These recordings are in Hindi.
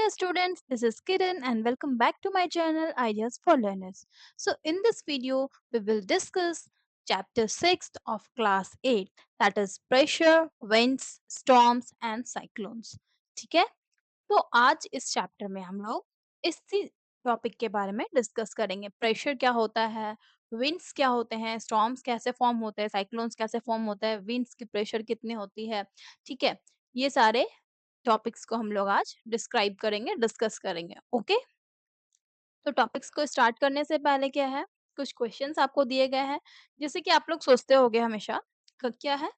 dear students, this is Kiran and welcome back to my channel Ideas for Learners. So in this video, we will discuss chapter 6 of class 8, that is pressure, winds, storms and cyclones. ठीक है? तो आज इस चैप्टर में हम लोग इसी टॉपिक के बारे में डिस्कस करेंगे। प्रेशर क्या होता है, विंड्स क्या होते हैं, स्टॉर्म्स कैसे फॉर्म होते हैं, साइक्लोन्स कैसे फॉर्म होता है, विंड्स की प्रेशर कितनी होती है। ठीक है, ये सारे टॉपिक्स को हम लोग आज डिस्क्राइब करेंगे, डिस्कस करेंगे। ओके, तो टॉपिक्स को स्टार्ट करने से पहले क्या है, कुछ क्वेश्चंस आपको दिए गए हैं। जैसे कि आप लोग सोचते होंगे हमेशा क्या है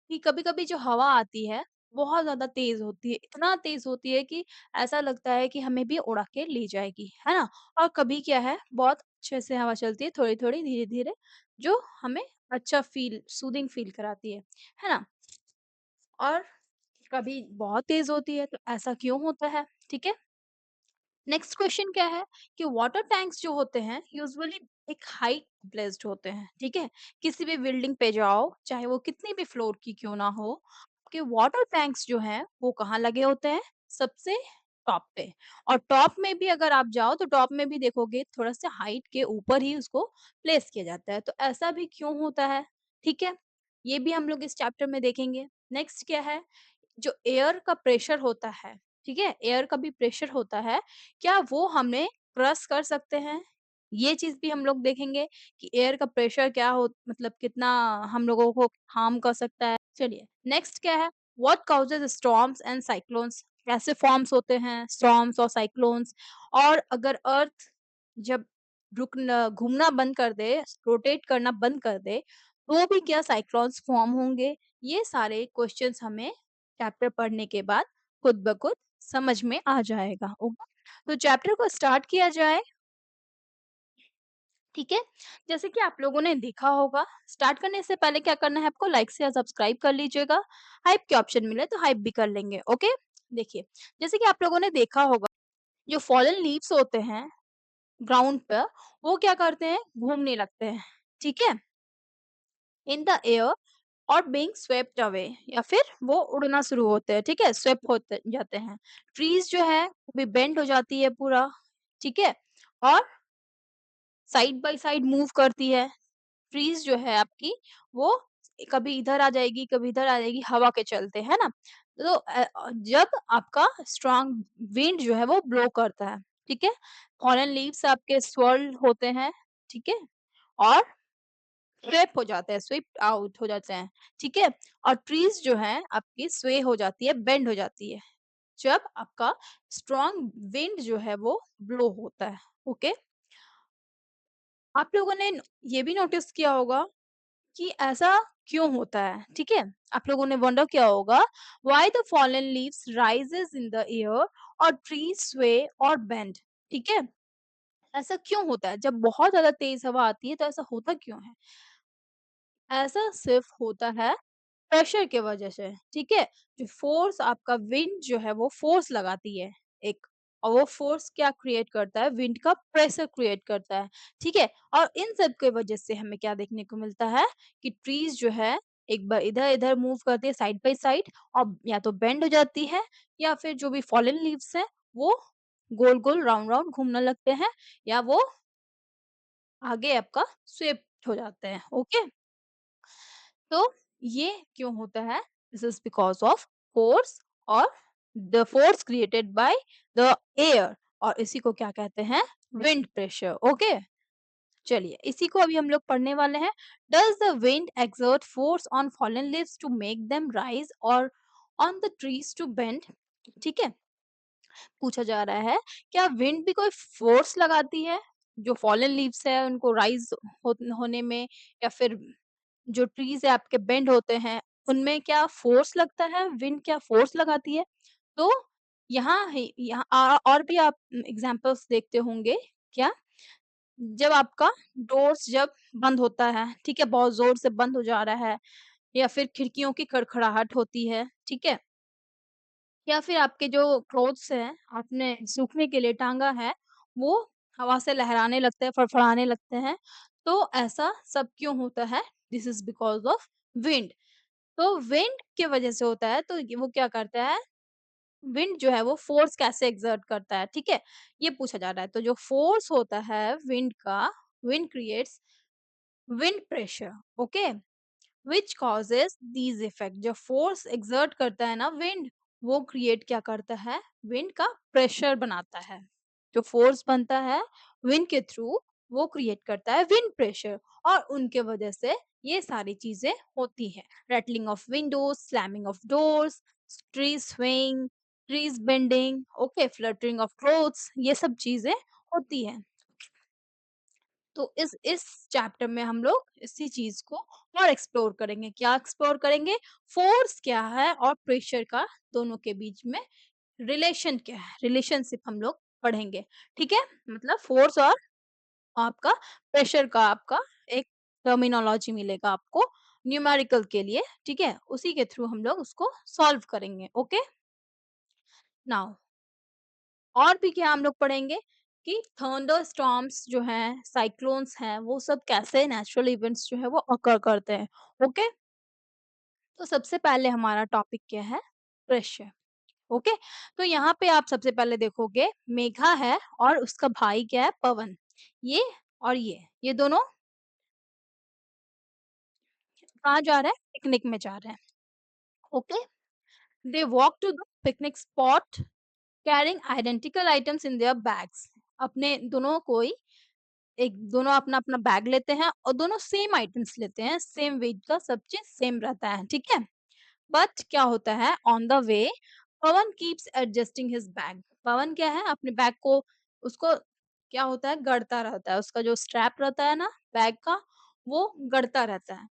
कि कभी कभी जो हवा आती है बहुत ज्यादा तेज होती है, इतना तेज होती है कि ऐसा लगता है कि हमें भी उड़ा के ले जाएगी, है ना। और कभी क्या है, बहुत अच्छे से हवा चलती है, थोड़ी थोड़ी धीरे धीरे, जो हमें अच्छा फील, सूदिंग फील कराती है ना। और कभी बहुत तेज होती है, तो ऐसा क्यों होता है। ठीक है, नेक्स्ट क्वेश्चन क्या है कि वाटर टैंक्स जो होते हैं यूजुअली एक हाइट प्लेस्ड होते हैं। ठीक है, किसी भी बिल्डिंग पे जाओ, चाहे वो कितनी भी फ्लोर की क्यों ना हो, कि वाटर टैंक्स जो हैं वो कहाँ लगे होते हैं, सबसे टॉप पे। और टॉप में भी अगर आप जाओ तो टॉप में भी देखोगे थोड़ा सा हाइट के ऊपर ही उसको प्लेस किया जाता है। तो ऐसा भी क्यों होता है, ठीक है, ये भी हम लोग इस चैप्टर में देखेंगे। नेक्स्ट क्या है, जो एयर का प्रेशर होता है, ठीक है, एयर का भी प्रेशर होता है, क्या वो हमें क्रॉस कर सकते हैं? ये चीज़ भी हम लोग देखेंगे कि एयर का प्रेशर क्या हो, मतलब कितना हम लोगों को हार्म कर सकता है। चलिए, नेक्स्ट क्या है, what causes storms and cyclones, कैसे फॉर्म्स होते हैं स्टॉर्म्स और साइक्लोन्स। और अगर अर्थ जब रुकना, घूमना बंद कर दे, रोटेट करना बंद कर दे, तो भी क्या साइक्लोन्स फॉर्म होंगे। ये सारे क्वेश्चंस हमें चैप्टर पढ़ने के बाद खुद ब खुद समझ में आ जाएगा। ओके, तो चैप्टर को स्टार्ट किया जाए। ठीक है, जैसे कि आप लोगों ने देखा होगा, स्टार्ट करने से पहले क्या करना है आपको, लाइक से सब्सक्राइब कर लीजिएगा। हाइप के ऑप्शन मिले तो हाइप भी कर लेंगे। ओके, देखिए, जैसे कि आप लोगों ने देखा होगा, जो फॉलन लीव्स होते हैं ग्राउंड पर, वो क्या करते हैं, घूमने लगते हैं। ठीक है, इन द एयर और बीइंग स्वेप्ट अवे, या फिर वो उड़ना शुरू होते हैं। ठीक है, स्वेप होते जाते हैं। ट्रीज जो है वो भी बेंड हो जाती है पूरा। ठीक है, और साइड बाय साइड मूव करती है। ट्रीज जो है आपकी, वो कभी इधर आ जाएगी, कभी इधर आ जाएगी, हवा के चलते, है ना। तो जब आपका स्ट्रॉन्ग विंड जो है वो ब्लो करता है, ठीक है, फॉलन लीव्स आपके स्वर्ल होते हैं। ठीक है, और स्वेप हो जाते हैं, स्वीप आउट हो जाते हैं। ठीक है, और ट्रीज जो है आपकी स्वे हो जाती है, बेंड हो जाती है, जब आपका स्ट्रॉन्ग विंड जो है वो ब्लो होता है। ओके, आप लोगों ने ये भी नोटिस किया होगा कि ऐसा क्यों होता है। ठीक है, आप लोगों ने वंडर किया होगा, why the fallen leaves rises in the air और ट्रीज स्वे और बेंड। ठीक है, ऐसा क्यों होता है, जब बहुत ज्यादा तेज हवा आती है तो ऐसा होता क्यों है। ऐसा सिर्फ होता है प्रेशर के वजह से। ठीक है, जो फोर्स आपका विंड जो है वो फोर्स लगाती है एक, और वो फोर्स क्या क्रिएट करता है, विंड का प्रेशर क्रिएट करता है। ठीक है, और इन सब के वजह से हमें क्या देखने को मिलता है कि ट्रीज जो है एक बार इधर इधर मूव करती है साइड बाय साइड, और या तो बेंड हो जाती है, या फिर जो भी फॉलन लीव्स है वो गोल गोल राउंड राउंड घूमने लगते हैं, या वो आगे आपका स्वेप हो जाते हैं। ओके, तो ये क्यों होता है, this is because of force, और the force created by the air, और इसी को क्या कहते हैं, विंड प्रेशर। ओके, चलिए इसी को अभी हम लोग पढ़ने वाले हैं। Does the wind exert force on fallen leaves to make them rise और on the trees to bend. ठीक है, पूछा जा रहा है, क्या विंड भी कोई फोर्स लगाती है जो फॉलन लीव्स है उनको राइज होने में, या फिर जो ट्रीज है आपके बेंड होते हैं, उनमें क्या फोर्स लगता है, विंड क्या फोर्स लगाती है। तो यहाँ और भी आप एग्जांपल्स देखते होंगे क्या, जब आपका डोर्स जब बंद होता है, ठीक है, बहुत जोर से बंद हो जा रहा है, या फिर खिड़कियों की खड़खड़ाहट होती है। ठीक है, या फिर आपके जो क्लोथ्स हैं आपने सूखने के लिए टांगा है, वो हवा से लहराने लगते हैं, फड़फड़ाने लगते हैं। तो ऐसा सब क्यों होता है, this is because of wind. तो विंड की वजह से होता है, तो वो क्या करता है, विंड जो है वो फोर्स कैसे एक्सर्ट करता है, ठीक है? ये पूछा जा रहा है। तो जो फोर्स होता है विंड का, wind creates wind pressure, okay? Which causes these effect. जो फोर्स एक्सर्ट करता है ना विंड, वो क्रिएट क्या करता है, विंड का प्रेशर बनाता है। जो फोर्स बनता है विंड के थ्रू, वो क्रिएट करता है विंड प्रेशर, और उनके वजह से ये सारी चीजें होती हैं। Rattling of Windows, slamming of doors, tree swaying, trees bending, okay, fluttering of clothes, ये सब चीजें होती हैं। तो इस चैप्टर में हम लोग इसी चीज को और एक्सप्लोर करेंगे। क्या एक्सप्लोर करेंगे? फोर्स क्या है और प्रेशर का दोनों के बीच में रिलेशन क्या है, रिलेशनशिप हम लोग पढ़ेंगे। ठीक है, मतलब फोर्स और आपका प्रेशर का आपका एक टर्मिनोलॉजी मिलेगा आपको न्यूमेरिकल के लिए। ठीक है, उसी के थ्रू हम लोग उसको सॉल्व करेंगे। ओके, नाउ और भी क्या हम लोग पढ़ेंगे कि थंडर स्टॉर्म्स जो हैं, साइक्लोन्स हैं, वो सब कैसे नेचुरल इवेंट्स जो है वो अकर करते हैं। ओके, तो सबसे पहले हमारा टॉपिक क्या है, प्रेशर। ओके, तो यहाँ पे आप सबसे पहले देखोगे मेघा है और उसका भाई क्या है, पवन। ये और ये दोनों कहाँ जा रहे हैं, पिकनिक में जा रहे हैं। Okay, they walk to the picnic spot carrying identical items in their bags. अपने दोनों कोई एक दोनों अपना-अपना बैग लेते हैं और दोनों सेम आइटम्स लेते हैं, सेम वेट का, सब चीज़ सेम रहता है, ठीक है? बट क्या होता है, on the way Pavan keeps adjusting his bag. Pavan क्या है, अपने बैग को उसको क्या होता है, गड़ता रहता है। उसका जो स्ट्रैप रहता है ना बैग का, वो गड़ता रहता है।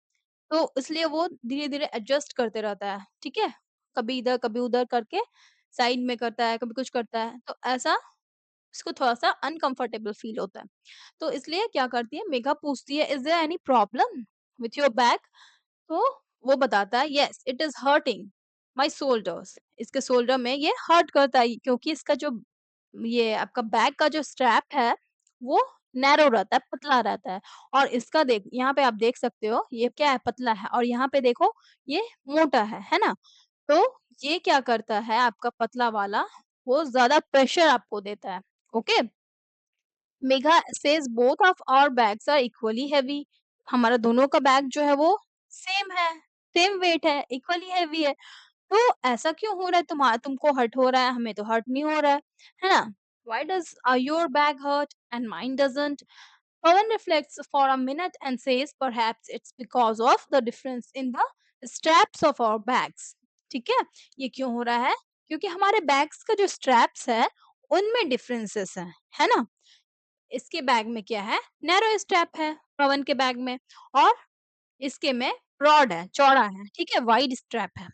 तो इसलिए वो धीरे-धीरे एडजस्ट करते रहता है, ठीक है? कभी इधर, कभी उधर करके साइड में करता है, कभी कुछ करता है। तो ऐसा उसको थोड़ा-सा अनकंफर्टेबल फील होता है। तो इसलिए क्या करती है, मेघा पूछती है, "is there any problem with your bag?" तो वो बताता है, "yes, it is hurting my shoulders." इसके शोल्डर में ये हर्ट करता है क्योंकि इसका जो ये आपका बैग का जो स्ट्रैप है, वो नैरो रहता है, पतला रहता है। और इसका देख यहाँ पे आप देख सकते हो, ये क्या है, पतला है, और यहाँ पे देखो ये मोटा है ना? तो ये क्या करता है आपका पतला वाला, वो ज़्यादा प्रेशर आपको देता है। Okay? Megha says both of our bags are equally heavy. हमारा दोनों का बैग जो है वो सेम है, सेम वेट है, इक्वली हेवी है। तो ऐसा क्यों हो रहा है, तुमको हर्ट हो रहा है, हमें तो हर्ट नहीं हो रहा है ना? Why does your bag hurt and mine doesn't? Pawan reflects for a minute and says perhaps it's because of the difference in the straps of our bags. ठीक है, ये क्यों हो रहा है? क्योंकि हमारे बैग्स का जो स्ट्रैप्स है उनमें डिफरेंसेस है ना? इसके बैग में क्या है, नैरो स्ट्रैप है पवन के बैग में, और इसके में ब्रॉड है, चौड़ा है, ठीक है, वाइड स्ट्रैप है।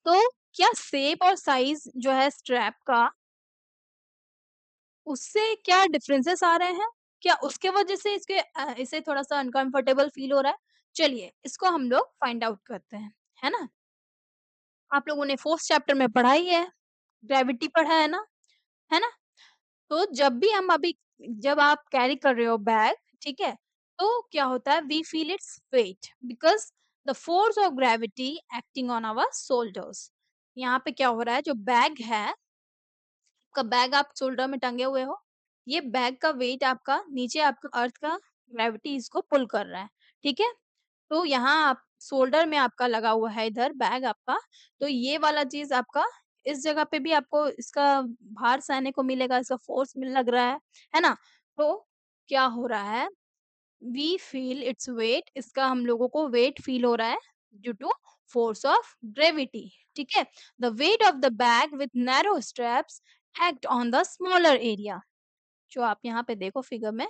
तो क्या शेप और साइज जो है स्ट्रैप का, उससे क्या डिफरेंसेस आ रहे हैं? क्या उसके वजह से इसे थोड़ा-सा अनकंफर्टेबल फील हो रहा है? चलिए, इसको हम लोग फाइंड आउट करते हैं, है ना? आप लोगों ने 4th चैप्टर में पढ़ा ही है, ग्रेविटी पढ़ा है ना? तो जब आप कैरी कर रहे हो बैग, ठीक है? तो क्या होता है, we feel its weight because the force of gravity acting on our shoulders. यहाँ पे क्या हो रहा है, जो बैग है, आपका बैग आप शोल्डर में टंगे हुए हो, ये बैग का वेट आपका नीचे आपका अर्थ का ग्रेविटी इसको पुल कर रहा है, ठीक है? तो यहाँ आप शोल्डर में आपका लगा हुआ है इधर बैग आपका, तो ये वाला चीज़ आपका इस जगह पे भी आपको इसका भार सहने को मिलेगा, इसका फ़ोर्स मिल लग रहा है ना? तो क्या हो रहा है, वी फील इट्स वेट, इसका हम लोगों को वेट फील हो रहा है due to force of gravity, ठीक है? The weight of the bag with narrow straps act on the smaller area. जो आप यहाँ पे देखो फिगर में,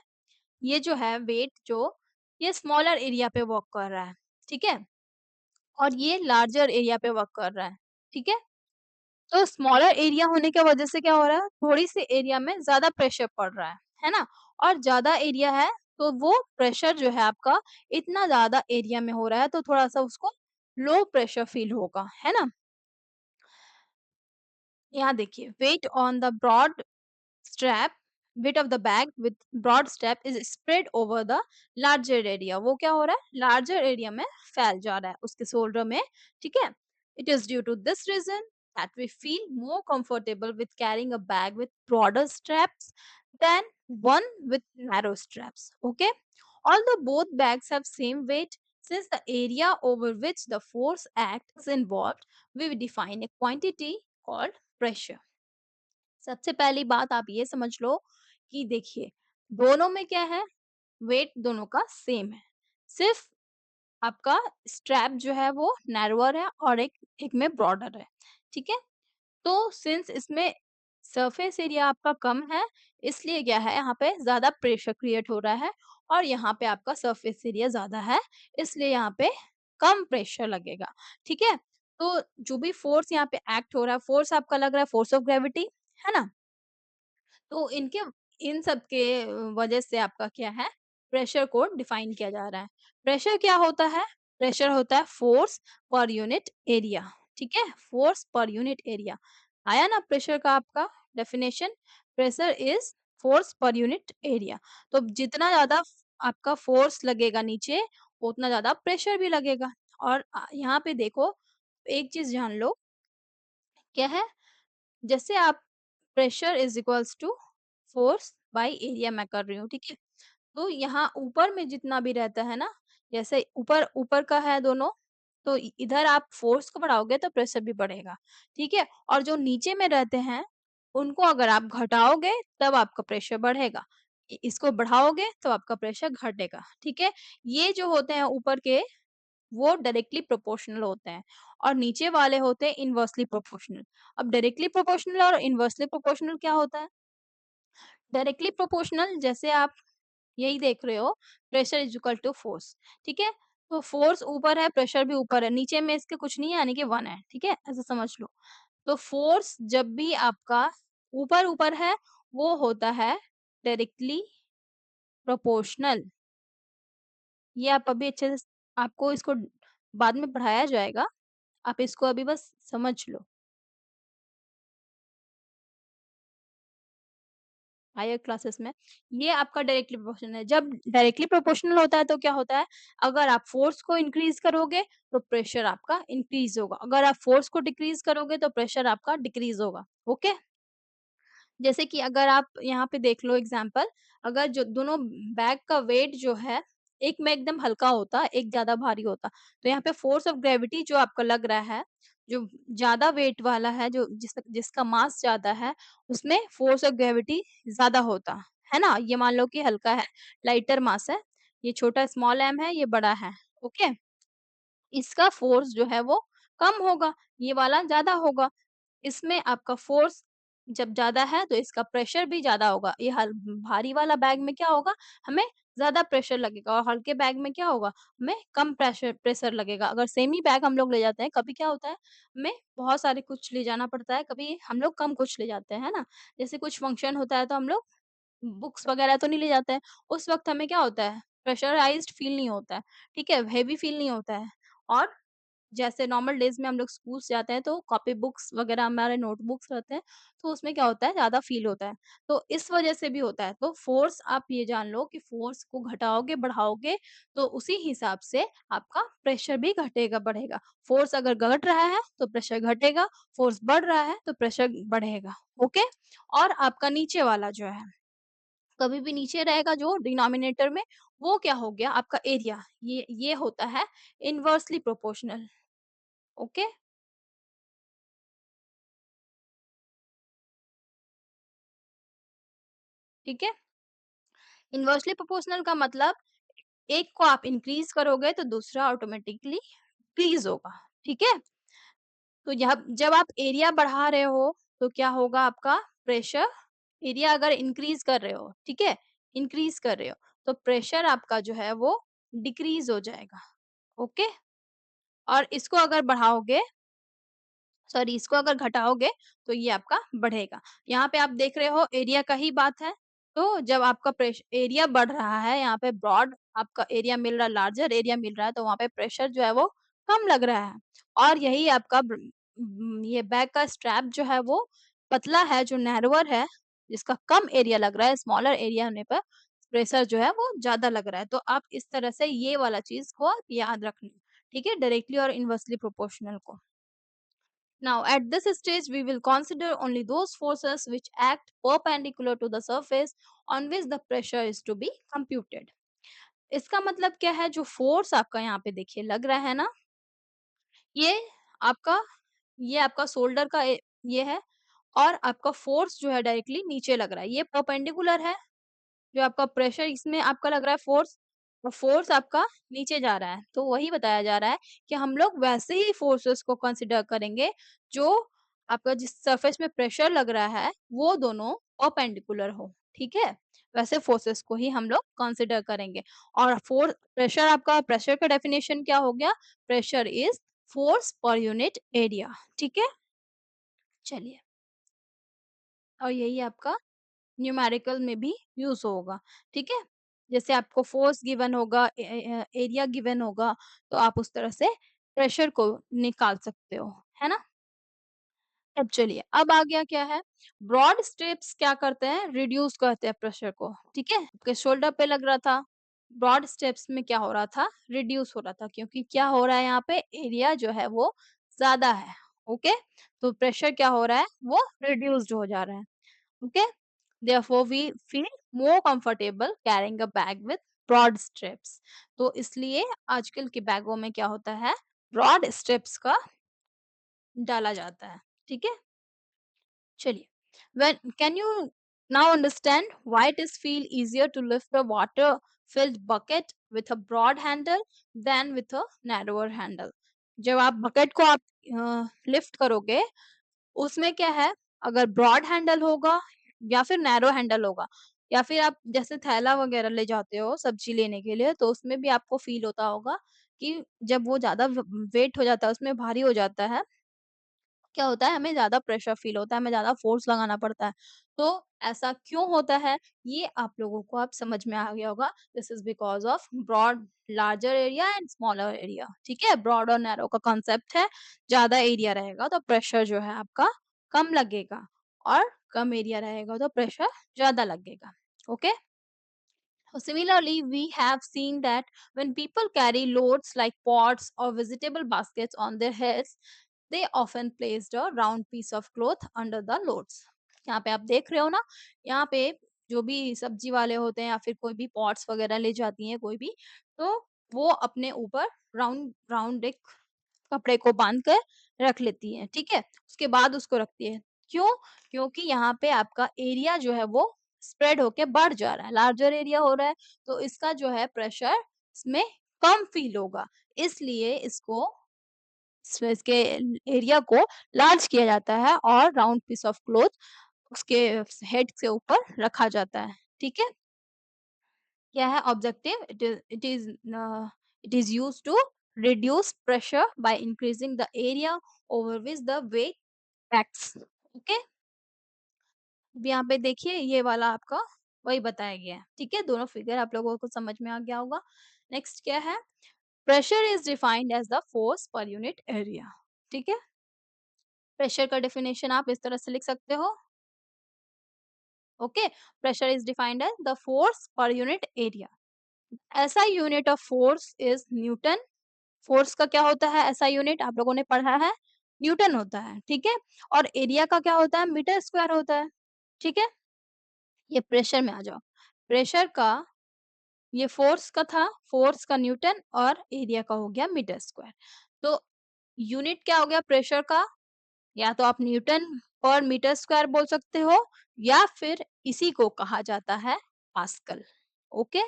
ये जो है वेट जो, ये स्मॉलर एरिया पे वर्क कर रहा है, ठीक है? और ये लार्जर एरिया पे वर्क कर रहा है, ठीक है? तो स्मॉलर एरिया होने की वजह से क्या हो रहा है, थोड़ी-सी एरिया में ज़्यादा प्रेशर पड़ रहा है ना? और ज़्यादा एरिया है, तो वो प्रेशर जो है आपका इतना ज़्यादा एरिया में हो रहा है, तो थोड़ा-सा उसको लो प्रेशर फील होगा, है ना? यहाँ देखिए, weight on the broad strap, weight of the bag with broad strap is spread over the larger area। वो क्या हो रहा है, लार्जर एरिया में फैल जा रहा है उसके शोल्डर में, ठीक है? It is due to this reason that we feel more comfortable with carrying a bag with broader straps than one with narrow straps. Okay? Although both bags have same weight, since the area over which the force acts is involved, we define a quantity called pressure. सबसे पहली बात आप ये समझ लो कि देखिए दोनों में क्या है, वेट दोनों का सेम है, सिर्फ आपका स्ट्रैप जो है वो नैरोअर है और एक में ब्रॉडर है, ठीक है। तो सिंस इसमें सरफेस एरिया आपका कम है, इसलिए क्या है यहाँ पे ज्यादा प्रेशर क्रिएट हो रहा है, और यहाँ पे आपका सरफेस एरिया ज्यादा है, इसलिए यहाँ पे कम प्रेशर लगेगा, ठीक है। तो जो भी फोर्स यहाँ पे एक्ट हो रहा है, फोर्स आपका लग रहा है फोर्स ऑफ ग्रेविटी, है ना। तो इन सब के वजह से आपका क्या है, प्रेशर को डिफाइन किया जा रहा है। प्रेशर क्या होता है? प्रेशर होता है फोर्स पर यूनिट एरिया, ठीक है? Force per unit area. आया ना प्रेशर का आपका definition? Pressure is force per unit area. तो जितना ज़्यादा आपका फोर्स लगेगा नीचे, उतना ज़्यादा प्रेशर भी लगेगा। और यहाँ पे देखो, एक चीज़ जान लो, क्या है? जैसे आप pressure is equals to force by area मैं कर रही हूँ, ठीक है। तो यहाँ ऊपर में जितना भी रहता है ना, जैसे ऊपर ऊपर का है दोनों, तो इधर आप फोर्स को बढ़ाओगे तो प्रेशर भी बढ़ेगा, ठीक है। और जो नीचे में रहते हैं, उनको अगर आप घटाओगे तब आपका प्रेशर बढ़ेगा, इसको बढ़ाओगे तो आपका प्रेशर घटेगा, ठीक है। ये जो होते हैं ऊपर के, वो डायरेक्टली प्रोपोर्शनल होते हैं, और नीचे वाले होते हैं इनवर्सली प्रोपोर्शनल। अब डायरेक्टली प्रोपोर्शनल और इनवर्सली प्रोपोर्शनल क्या होता है? डायरेक्टली प्रोपोर्शनल जैसे आप यही देख रहे हो, pressure is equal to force, ठीक है। तो फोर्स ऊपर है, प्रेशर भी ऊपर है, नीचे में इसके कुछ नहीं है, यानी कि 1 है, ठीक है, ऐसा समझ लो। तो फोर्स जब भी आपका ऊपर ऊपर है, वो होता है डायरेक्टली प्रोपोर्शनल। ये आप अभी अच्छे से, आपको इसको बाद में पढ़ाया जाएगा, आप इसको अभी बस समझ लो हायर क्लासेस में। ये आपका डायरेक्टली प्रोपोर्शनल है। जब डायरेक्टली प्रोपोर्शनल होता है तो क्या होता है, अगर आप फोर्स को इंक्रीज करोगे तो प्रेशर आपका इंक्रीज होगा, अगर आप फोर्स को डिक्रीज करोगे तो प्रेशर आपका डिक्रीज होगा। ओके, जैसे कि अगर आप यहाँ पे देख लो एग्जांपल, अगर जो दोनों बैग का वेट जो है, एक में एकदम हल्का होता, एक ज़्यादा भारी होता, तो यहाँ पे फोर्स ऑफ ग्रेविटी जो आपका लग रहा है, जो ज़्यादा वेट वाला है, जो जिसका मास ज़्यादा है, उसमें फोर्स ऑफ ग्रेविटी ज़्यादा होता, है ना? ये मान लो कि हल्का है, लाइटर मास है, ये छोटा स्मॉल एम है, ये बड़ा है, ओके? इसका फोर्स जो है वो कम होगा, ये वाला ज़्यादा होगा। इसमें आपका फोर्स जब ज़्यादा है तो इसका प्रेशर भी ज़्यादा होगा। ये भारी वाला बैग में क्या होगा, हमें ज़्यादा प्रेशर लगेगा, और हल्के बैग में क्या होगा, हमें कम प्रेशर प्रेशर लगेगा। अगर सेम ही बैग हम लोग ले जाते हैं, कभी क्या होता है, हमें बहुत सारे कुछ ले जाना पड़ता है, कभी हम लोग कम कुछ ले जाते हैं, है ना? जैसे कुछ फंक्शन होता है तो हम लोग बुक्स वगैरह तो नहीं ले जाते हैं। उस वक़्त हमें क्या होता है, प्रेशराइज़्ड फ़ील नहीं होता है, ठीक है? हेवी फ़ील नहीं होता है। और जैसे नॉर्मल डेज़ में हम लोग स्कूल्स जाते हैं तो कॉपी बुक्स वगैरह हमारे नोटबुक्स रहते हैं, तो उसमें क्या होता है, ज़्यादा फ़ील होता है। तो इस वज़ह से भी होता है। तो फ़ोर्स आप ये जान लो कि फ़ोर्स को घटाओगे, बढ़ाओगे, तो उसी हिसाब से आपका प्रेशर भी घटेगा, बढ़ेगा। फ़ोर्स अगर घट रहा है तो प्रेशर घटेगा, फ़ोर्स बढ़ रहा है तो प्रेशर बढ़ेगा, ओके? और आपका नीचे वाला जो है, कभी भी नीचे रहेगा जो डिनोमिनेटर में, वो क्या हो गया आपका एरिया, ये होता है इनवर्सली प्रोपोर्शनल, ओके? ठीक है? इनवर्सली प्रोपोर्शनल का मतलब एक को आप इंक्रीज़ करोगे तो दूसरा ऑटोमैटिकली डिक्रीज़ होगा, ठीक है? तो जब आप एरिया बढ़ा रहे हो, तो क्या होगा आपका प्रेशर, एरिया अगर इंक्रीज़ कर रहे हो, ठीक है? इंक्रीज़ कर रहे हो, तो प्रेशर आपका जो है वो डिक्रीज़ हो जाएगा, ओके? और इसको अगर बढ़ाओगे, सॉरी, इसको अगर घटाओगे तो ये आपका बढ़ेगा। यहाँ पे आप देख रहे हो एरिया का ही बात है। तो जब आपका एरिया बढ़ रहा है, यहाँ पे ब्रॉड आपका एरिया मिल रहा है, लार्जर एरिया मिल रहा है, तो वहाँ पे प्रेशर जो है वो कम लग रहा है। और यही आपका ये बैग का स्ट्रैप जो है वो पतला है, जो नैरोअर है, जिसका कम एरिया लग रहा है, स्मॉलर एरिया होने पर प्रेशर जो है वो ज़्यादा लग रहा है। तो आप इस तरह से ये वाला चीज़ को आप याद रखना, ठीक है? डायरेक्टली और इनवर्सली प्रोपोर्शनल को। Now, at this stage, we will consider only those forces which act perpendicular to the surface on which the pressure is to be computed. इसका मतलब क्या है, जो फोर्स आपका यहाँ पे देखिए लग रहा है ना, ये आपका ये आपका शोल्डर का ये है, और आपका फोर्स जो है डायरेक्टली नीचे लग रहा है, ये परपेंडिकुलर है। जो आपका प्रेशर इसमें आपका लग रहा है फोर्स, और फोर्स आपका नीचे जा रहा है। तो वही बताया जा रहा है कि हम लोग वैसे ही फोर्सेस को कंसीडर करेंगे जो आपका जिस सरफेस में प्रेशर लग रहा है वो दोनों परपेंडिकुलर हो, ठीक है? वैसे फोर्सेस को ही हम लोग कंसीडर करेंगे। और फोर्स प्रेशर आपका प्रेशर का डेफिनेशन क्या हो गया? Pressure is force per unit area, ठीक है? चलिए, और यही आपका न्यूमेरिकल में भी यूज़ होगा, ठीक है? जैसे आपको फ़ोर्स गिवन होगा, एरिया गिवन होगा, तो आप उस तरह से प्रेशर को निकाल सकते हो, है ना? अब चलिए, अब आ गया क्या है, ब्रॉड स्ट्रिप्स क्या करते हैं, रिड्यूस करते हैं प्रेशर को, ठीक है? आपके शोल्डर पे लग रहा था, ब्रॉड स्ट्रिप्स में क्या हो रहा था, रिड्यूस हो रहा था, क्योंकि क्या हो रहा है यहाँ पे, एरिया जो है वो ज़्यादा है, ओके? तो प्रेशर क्या हो रहा है, वो रिड्यूस्ड हो जा रहा है, okay? Therefore, we feel more comfortable carrying a bag with broad straps. तो इसलिए आजकल के बैगों में क्या होता है, ब्रॉड स्ट्रिप्स का डाला जाता है, ठीक है? चलिए, when can you now understand why it is feel easier to lift a water filled bucket with a broad handle than with a narrower handle? जब आप बकेट को आप लिफ्ट करोगे, उसमें क्या है, अगर ब्रॉड हैंडल होगा या फिर नैरो हैंडल होगा, या फिर आप जैसे थैला वगैरह ले जाते हो सब्जी लेने के लिए, तो उसमें भी आपको फील होता होगा कि जब वो ज़्यादा वेट हो जाता है, उसमें भारी हो जाता है, क्या होता है, हमें ज़्यादा प्रेशर फील होता है, हमें ज़्यादा फोर्स लगाना पड़ता है। तो ऐसा क्यों होता है, ये आप लोगों को अब समझ में आ गया होगा। This is because of broad larger area and smaller area, ठीक है? ब्रॉड और नैरो का कांसेप्ट है, ज़्यादा एरिया रहेगा तो प्रेशर जो है आपका कम लगेगा, और कम एरिया रहेगा तो प्रेशर ज़्यादा लगेगा, okay? Similarly, we have seen that when people carry loads like pots or vegetable baskets on their heads, they often placed a round piece of cloth under the loads. यहाँ पे आप देख रहे हो ना, यहाँ पे जो भी सब्जी वाले होते हैं या फिर कोई भी पॉट्स वगैरह ले जाती हैं कोई भी, तो वो अपने ऊपर राउंड राउंड एक कपड़े को बांध कर रख लेती हैं, ठीक है? उसके बाद उसको रखती है। क्यों? क्योंकि यहाँ पे आपका एरिया जो है वो स्प्रेड होके बढ़ जा रहा है, लार्जर एरिया हो रहा है, तो इसका जो है प्रेशर इसमें कम फ़ील होगा। इसलिए इसके एरिया को लार्ज किया जाता है और राउंड पीस ऑफ क्लॉथ उसके हेड के ऊपर रखा जाता है, ठीक है? क्या है objective, it is used to reduce pressure by increasing the area over which the weight acts, okay? अब यहाँ पे देखिए ये वाला आपका वही बताया गया है, ठीक है? दोनों फिगर आप लोगों को समझ में आ गया होगा। नेक्स्ट क्या है, pressure is defined as the force per unit area, ठीक है? प्रेशर का डेफिनेशन आप इस तरह से लिख सकते हो, okay? Pressure is defined as the force per unit area. ऐसा unit of force is newton. Force का क्या होता है ऐसा यूनिट, आप लोगों ने पढ़ा है, न्यूटन होता है, ठीक है? और एरिया का क्या होता है, मीटर स्क्वायर होता है, ठीक है? ये प्रेशर में आ जाओ। प्रेशर का, ये फोर्स का था, फोर्स का न्यूटन, और एरिया का हो गया मीटर स्क्वायर। तो यूनिट क्या हो गया प्रेशर का, या तो आप न्यूटन पर मीटर स्क्वायर बोल सकते हो, या फिर इसी को कहा जाता है पास्कल, ओके?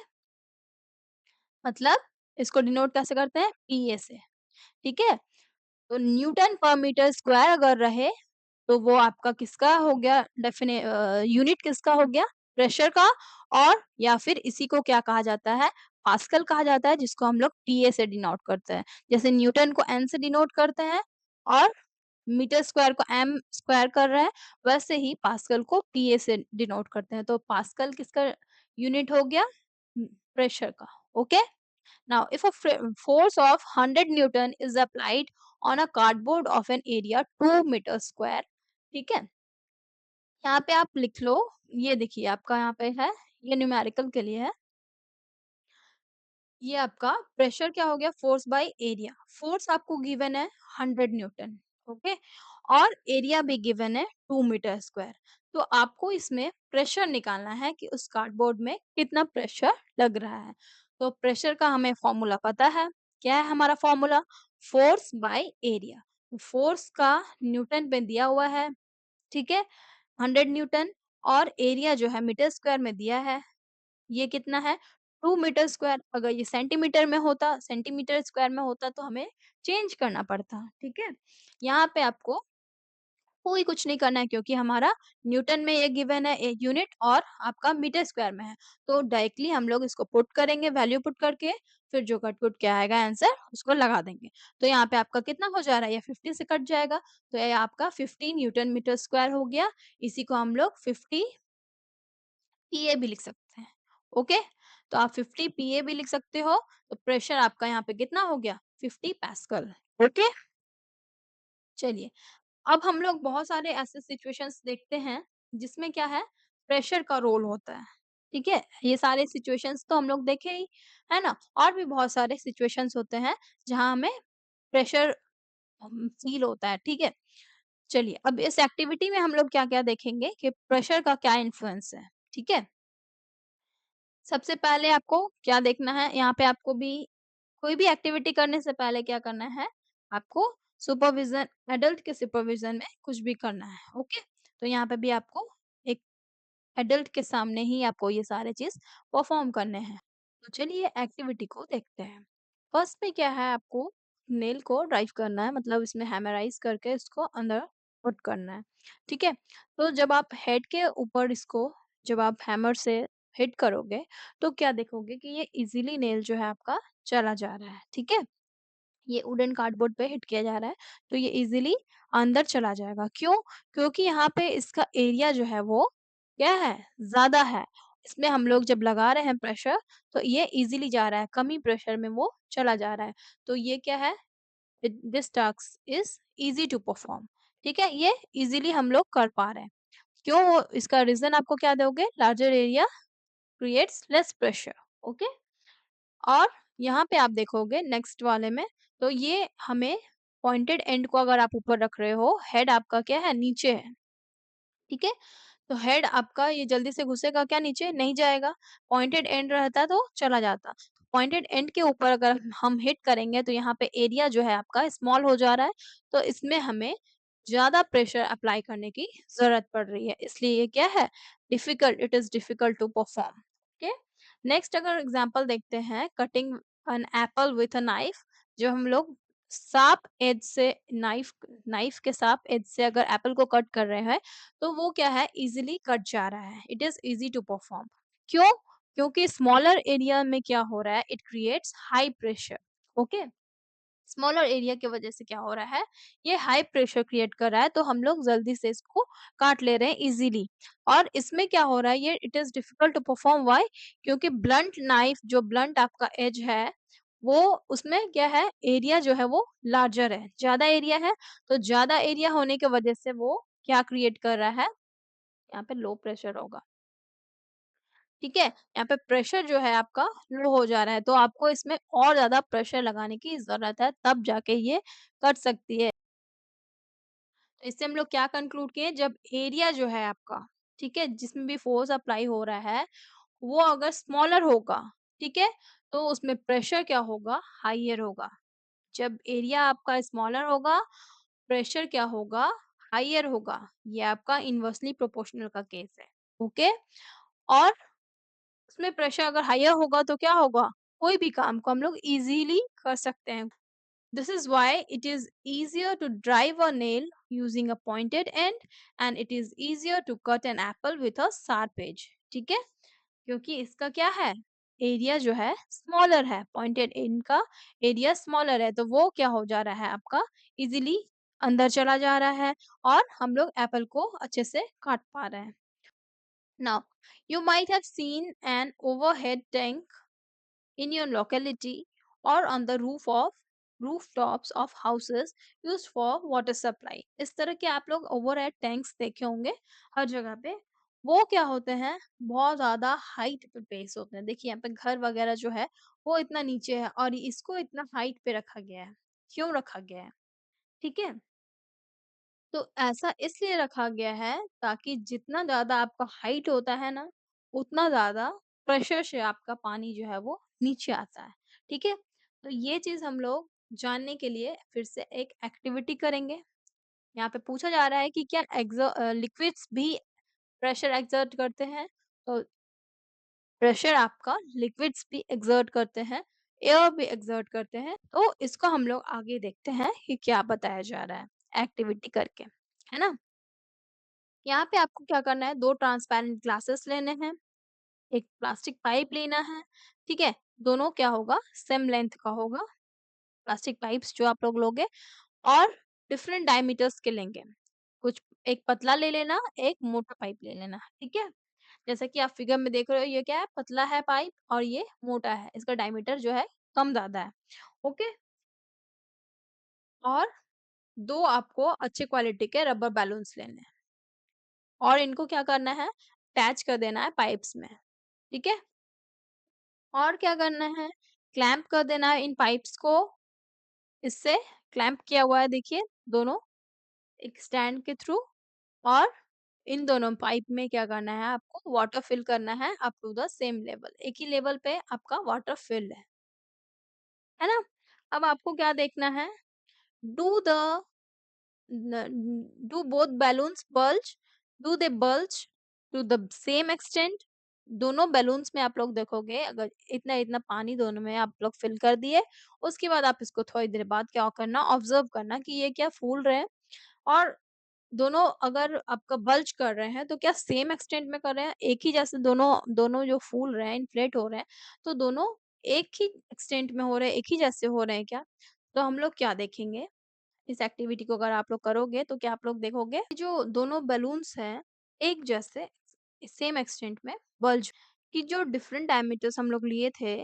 मतलब इसको डिनोट कैसे करते हैं, पीए से, ठीक है? तो न्यूटन पर मीटर स्क्वायर अगर रहे, तो वो आपका किसका हो गया, यूनिट किसका हो गया, प्रेशर का, और या फिर इसी को क्या कहा जाता है, पास्कल कहा जाता है, जिसको हम लोग पीए से डिनोट करते हैं। जैसे न्यूटन को एन से डिनोट करते हैं, और मीटर स्क्वायर को एम स्क्वायर कर रहे हैं, वैसे ही पास्कल को पीए से डिनोट करते हैं। तो पास्कल किसका यूनिट हो गया, प्रेशर का, okay? Now, if a force of 100 Newton is applied on a cardboard of an area 2 meter square, ठीक है? यहाँ पे आप लिख लो, ये देखिए आपका यहाँ पे है, ये न्यूमेरिकल के लिए है। ये आपका प्रेशर क्या हो गया, फोर्स बाय एरिया। फोर्स आपको गिवन है 100 न्यूटन, ओके? और एरिया भी गिवन है 2 मीटर स्क्वायर। तो आपको इसमें प्रेशर निकालना है कि उस कार्डबोर्ड में कितना प्रेशर लग रहा है। तो प्रेशर का हमें फॉर्मूला पता है। क्या है हमारा formula? Force by area. Force का न्यूटन में दिया हुआ है, ठीक है, 100 न्यूटन, और एरिया जो है मीटर स्क्वायर में दिया है। ये कितना है? 2 मीटर स्क्वायर। अगर ये सेंटीमीटर स्क्वायर में होता तो हमें चेंज करना पड़ता, ठीक है? यहाँ पे आपको कोई कुछ नहीं करना है क्योंकि हमारा न्यूटन में ये गिवन है एक यूनिट और आपका मीटर स्क्वायर में है। तो डायरेक्टली हम लोग इसको पुट करेंगे, वैल्यू पुट करके फिर जो कट-कुट के आएगा आंसर उसको लगा देंगे। तो यहाँ पे आपका कितना हो जा रहा है? ये 50 से कट जाएगा। तो ये आपका 50 न्यूटन मीटर स्क्वायर हो गया। इसी को हम लोग 50 पीए भी लिख सकते हैं। ओके? तो आप 50 पीए भी लिख सकते हो। तो प्रेशर आपका यहाँ पे कितना हो गया? 50 पास्कल। ओके? चलिए, अब हम लोग बहुत सारे ऐसे सिचुएशंस देखते हैं जिसमें क्या है, प्रेशर का रोल होता है। ठीक है? ये सारे सिचुएशंस तो हम लोग देखे ही, है ना? और भी बहुत सारे सिचुएशंस होते हैं जहाँ हमें प्रेशर फील होता है। ठीक है? चलिए, अब इस एक्टिविटी में हम लोग क्या-क्या देखेंगे कि प्रेशर का क्या इन्फ्लुएंस है। ठीक है? सबसे पहले आपको क्या देखना है, यहाँ पे आपको भी कोई भी एक्टिविटी करने से पहले क्या करना है, आपको सुपरविज़न, एडल्ट के सुपरविज़न में कुछ भी करना है, ओके? तो यहाँ पे भी आपको एक एडल्ट के सामने ही आपको ये सारे चीज़ परफ़ॉर्म करने हैं। तो चलिए एक्टिविटी को देखते हैं। फर्स्ट में क्या है, आपको नेल को ड्राइव करना है, मतलब इसमें हैमराइज़ करके इसको अंदर पुट करना है, ठीक है? तो जब आप हेड के ऊपर इसको जब आप हैमर से हिट करोगे, तो क्या देखोगे कि ये ईज़िली नेल जो है आपका चला जा रहा है, ठीक है? ये वुडन कार्डबोर्ड पे हिट किया जा रहा है, तो ये इज़िली अंदर चला जाएगा। क्यों? क्योंकि यहाँ पे इसका एरिया जो है वो क्या है? ज़्यादा है। इसमें हम लोग जब लगा रहे हैं प्रेशर, तो ये इज़िली जा रहा है, कम ही प्रेशर में वो चला जा रहा है। तो ये क्या है? This task is easy to perform. ठीक है? ये इज़िली हम लोग कर पा रहे हैं। क्यों? इसका रीज़न आपको क्या दोगे? Larger area creates less pressure. Okay? और यहाँ पे आप देखोगे नेक्स्ट वाले में, तो ये हमें पॉइंटेड एंड को अगर आप ऊपर रख रहे हो, हेड आपका क्या है? नीचे है, ठीक है? तो हेड आपका ये जल्दी से घुसेगा क्या नीचे? नहीं जाएगा। पॉइंटेड एंड रहता तो चला जाता। पॉइंटेड एंड के ऊपर अगर हम हिट करेंगे तो यहाँ पे एरिया जो है आपका स्मॉल हो जा रहा है, तो इसमें हमें ज़्यादा प्रेशर अप्लाई करने की ज़रूरत पड़ रही है। इसलिए ये क्या है? It is difficult to perform. Okay? Next अगर एग्ज़ाम्पल देखते हैं, cutting an apple with a knife. जो हम लोग शार्प एज से नाइफ नाइफ के शार्प एज से अगर एप्पल को कट कर रहे हैं, तो वो क्या है? ईज़िली कट जा रहा है। It is easy to perform. क्यों? क्योंकि स्मॉलर एरिया में क्या हो रहा है? It creates high pressure. Okay? Smaller area की वजह से क्या हो रहा है? ये हाई प्रेशर क्रिएट कर रहा है, तो हम लोग जल्दी से इसको काट ले रहे हैं इज़िली। और इसमें क्या हो रहा है? ये it is difficult to perform why? क्योंकि ब्लंट नाइफ जो ब्लंट आपका एज है, वो उसमें क्या है? एरिया जो है वो लार्जर है, ज़्यादा एरिया है। तो ज़्यादा एरिया होने की वजह से वो क्या क्रिएट कर रहा है? यहाँ पे लो प्रेशर होगा। ठीक है? यहाँ पे प्रेशर जो है आपका लो हो जा रहा है, तो आपको इसमें और ज़्यादा प्रेशर लगाने की ज़रूरत है, तब जाके ये कट सकती है। तो इससे हम लोग क्या कंक्लूड किए, जब एरिया जो है आपका, ठीक है, जिसमें भी फोर्स अप्लाई हो रहा है, वो अगर स्मॉलर होगा, ठीक है, तो उसमें प्रेशर क्या होगा? हाइयर होगा। जब एरिया आपका स्मॉलर होगा, प्रेशर क्या होगा? हाइयर होगा। ये आपका इन्वर्सली प्रोपोर्शनल का केस है। ओके? और उसमें प्रेशर अगर हाइयर होगा तो क्या होगा? कोई भी काम को हम लोग इज़िली कर सकते हैं। This is why it is easier to drive a nail using a pointed end and it is easier to cut an apple with a sharp edge. ठीक है? क्योंकि इसका क्या है? एरिया जो है स्मॉलर है, पॉइंटेड एंड का एरिया स्मॉलर है, तो वो क्या हो जा रहा है आपका? इजीली अंदर चला जा रहा है और हम लोग एप्पल को अच्छे से काट पा रहे हैं। Now, you might have seen an overhead tank in your locality or on the rooftops of houses used for water supply। इस तरह के आप लोग ओवरहेड टैंक्स देखे होंगे हर जगह पे। वो क्या होते हैं? बहुत ज़्यादा हाइट पे बेस होते हैं। देखिए यहाँ पे घर वगैरह जो है वो इतना नीचे है और इसको इतना हाइट पे रखा गया है। क्यों रखा गया है? ठीक है? तो ऐसा इसलिए रखा गया है ताकि जितना ज़्यादा आपका हाइट होता है ना, उतना ज़्यादा प्रेशर से आपका पानी जो है वो नीचे आता है, ठीक है? तो ये चीज़ हम लोग जानने के लिए फिर से एक एक्टिविटी करेंगे। यहाँ पे पूछा जा रहा है कि क्या लिक्विड्स भी प्रेशर एक्सर्ट करते हैं? तो प्रेशर आपका लिक्विड्स भी एक्सर्ट करते हैं, एयर भी एक्सर्ट करते हैं। तो इसको हम लोग आगे देखते हैं कि क्या बताया जा रहा है एक्टिविटी करके, है ना? यहाँ पे आपको क्या करना है, 2 ट्रांसपेरेंट ग्लासेस लेने हैं, एक प्लास्टिक पाइप लेना है, ठीक है? दोनों क्या होगा, सेम लेंथ का होगा, प्लास्टिक पाइप्स जो आप लोग लोगे और डिफरेंट डायमीटर्स के लेंगे। कुछ एक पतला ले लेना, एक मोटा पाइप ले लेना, ठीक है? जैसा कि आप फिगर में देख रहे हो, ये क्या है, पतला है पाइप और ये मोटा है, इसका डायमीटर जो है कम-ज़्यादा है, ओके? और 2 आपको अच्छे क्वालिटी के रबर बैलून्स लेने हैं और इनको क्या करना है, अटैच कर देना है पाइप्स में, ठीक है? और क्या करना है, क्लैंप कर देना है इन पाइप्स को, इससे क्लैंप किया हुआ है देखिए दोनों, एक स्टैंड के थ्रू और इन दोनों पाइप में क्या करना है आपको, वाटर फिल करना है up to the same level, एक ही लेवल पे आपका वाटर फिल है ना? अब आपको क्या देखना है, do the do both balloons bulge, do they bulge to the same extent? दोनों बैलून्स में आप लोग देखोगे अगर इतना इतना पानी दोनों में आप लोग फिल कर दिए, उसके बाद आप इसको थोड़ी देर बाद क्या करना, ऑब्जर्व करना कि ये क्या फूल रहे हैं और दोनों अगर आपका बल्ज कर रहे हैं तो क्या सेम एक्सटेंट में कर रहे हैं, एक ही जैसे दोनों दोनों जो फूल रहे हैं, इन्फ्लेट हो रहे हैं, तो दोनों एक ही एक्सटेंट में हो रहे हैं, एक ही जैसे हो रहे हैं क्या? तो हम लोग क्या देखेंगे, इस एक्टिविटी को अगर आप लोग करोगे तो क्या आप लोग देखोगे जो दोनों बलून्स हैं एक जैसे सेम एक्सटेंट में बल्ज, कि जो डिफरेंट डायमीटर्स हम लोग लिए थे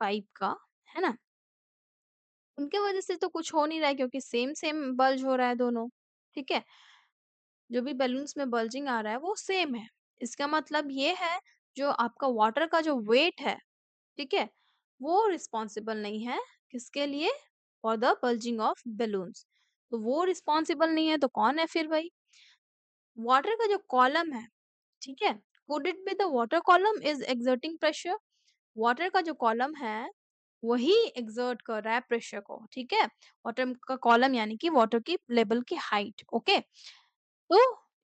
पाइप का, है ना? उनके वजह से तो कुछ हो नहीं रहा है क्योंकि सेम सेम बल्ज हो रहा है दोनों, ठीक है? जो भी बलून्स में बल्जिंग आ रहा है वो सेम है। इसका मतलब ये है जो आपका वाटर का जो वेट है, ठीक है? वो रिस्पॉन्सिबल नहीं है किसके लिए? For the bulging of balloons. तो वो रिस्पॉन्सिबल नहीं है तो कौन है फिर भाई? वाटर का जो कॉलम है, ठीक है? Could it be the water column is exerting pressure? Water का जो कॉलम है वही एक्सर्ट कर रहा है प्रेशर को, ठीक है? वाटर का कॉलम यानी कि वाटर की लेवल की height, okay? So,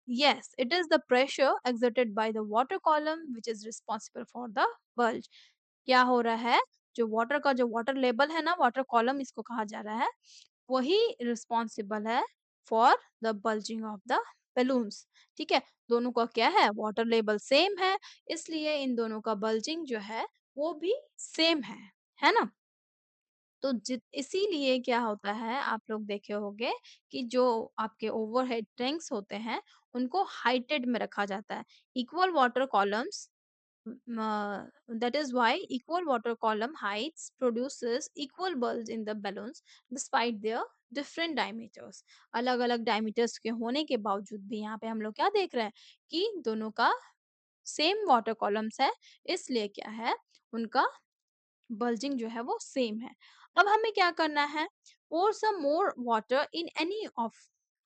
yes, it is the pressure exerted by the water column which is responsible for the bulge. क्या हो रहा है? जो वाटर का जो वाटर लेवल है ना, वाटर कॉलम इसको कहा जा रहा है, वही रिस्पॉन्सिबल है for the bulging of the balloons, ठीक है? दोनों का क्या है? वाटर लेवल सेम है, इसलिए इन दोनों का बल्जिंग जो है वो भी सेम है ना? तो जित इसीलिए क्या होता है आप लोग देखे होंगे कि जो आपके ओवरहेड टैंक्स होते हैं उनको हाइटेड में रखा जाता है equal water columns that is why equal water column heights produces equal bulge in the balloons despite their different diameters। अलग अलग diameters के होने के बावजूद भी यहाँ पे हम लोग क्या देख रहे हैं कि दोनों का सेम वाटर कॉलम्स है, इसलिए क्या है उनका बल्जिंग जो है वो सेम है। अब हमें क्या करना है, pour some more water in any of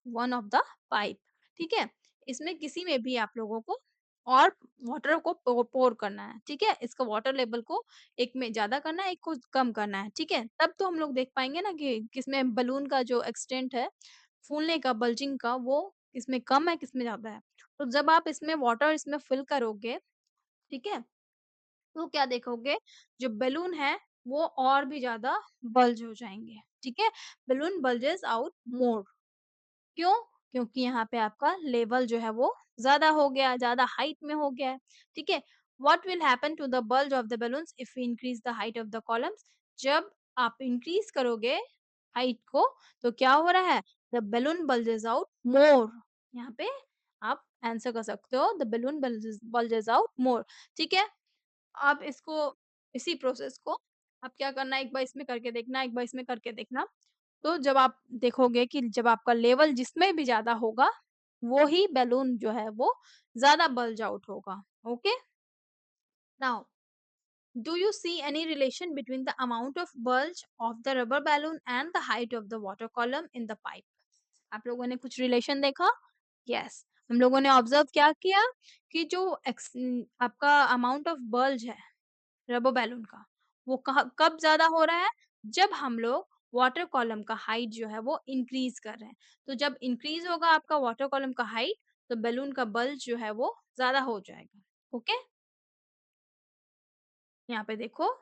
one of the pipe, ठीक है? इसमें किसी में भी आप लोगों को और वाटर को पोर करना है, ठीक है? इसका वाटर लेवल को एक में ज़्यादा करना है, एक को कम करना है, ठीक है? तब तो हम लोग देख पाएँगे ना कि किसमें बलून का जो एक्सटेंट है, फूलने का, बल्जिंग का वो किसमें कम है, किसमें ज़्यादा है। तो जब आप इसमें वाटर इसमें फिल करोगे, ठीक है? तो क्या देखोगे जो बैलून है वो और भी ज़्यादा बल्ज हो जाएँगे, ठीक है? Balloon bulges out more. क्यों? क्योंकि यहाँ पे आपका लेवल जो है वो ज़्यादा हो गया, ज़्यादा हाइट में हो गया है, ठीक है? What will happen to the bulge of the balloons if we increase the height of the columns? जब आप इंक्रीज़ करोगे हाइट को तो क्या हो रहा है? The balloon bulges out more. यहाँ पे आप आंसर कर सकते हो the balloon bulges out more, ठीक है? आप इसको इसी प्रोसेस को आप क्या करना, एक बार इसमें करके देखना, एक बार इसमें करके देखना। तो जब आप देखोगे कि जब आपका लेवल जिसमें भी ज़्यादा होगा, वो ही बैलून जो है वो ज़्यादा बल्ज आउट होगा। Okay? Now do you see any relation between the amount of bulge of the rubber balloon and the height of the water column in the pipe? आप लोगों ने कुछ रिलेशन देखा? यस। हम लोगों ने ऑब्जर्व क्या किया कि जो आपका अमाउंट ऑफ बल्ज है रबर बैलून का, वो कब ज़्यादा हो रहा है? जब हम लोग वाटर कॉलम का हाइट जो है वो इंक्रीज़ कर रहे हैं। तो जब इंक्रीज़ होगा आपका वाटर कॉलम का हाइट, तो बैलून का बल्ज जो है वो ज़्यादा हो जाएगा। ओके? यहाँ पे देखो,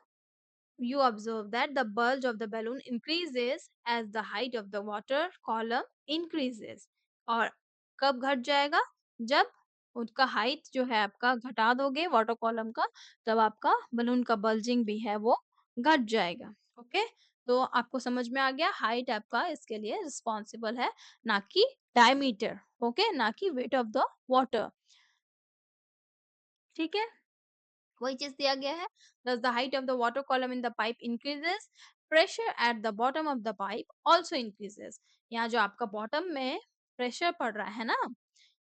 you observe that the bulge of the balloon increases as the height of the water column increases। और कब घट जाएगा? जब उसका हाइट जो है आपका घटा दोगे वाटर कॉलम का, तब आपका बलून का बल्जिंग भी है वो घट जाएगा। ओके, तो आपको समझ में आ गया, हाइट आपका इसके लिए रिस्पॉन्सिबल है, ना कि डायमीटर। ओके, ना कि वेट ऑफ द वाटर। ठीक है, वही चीज़ दिया गया है। Thus the height of the water column in the pipe increases, pressure at the bottom of the pipe also increases। यहाँ जो आपका बॉटम में प्रेशर पड़ रहा है ना,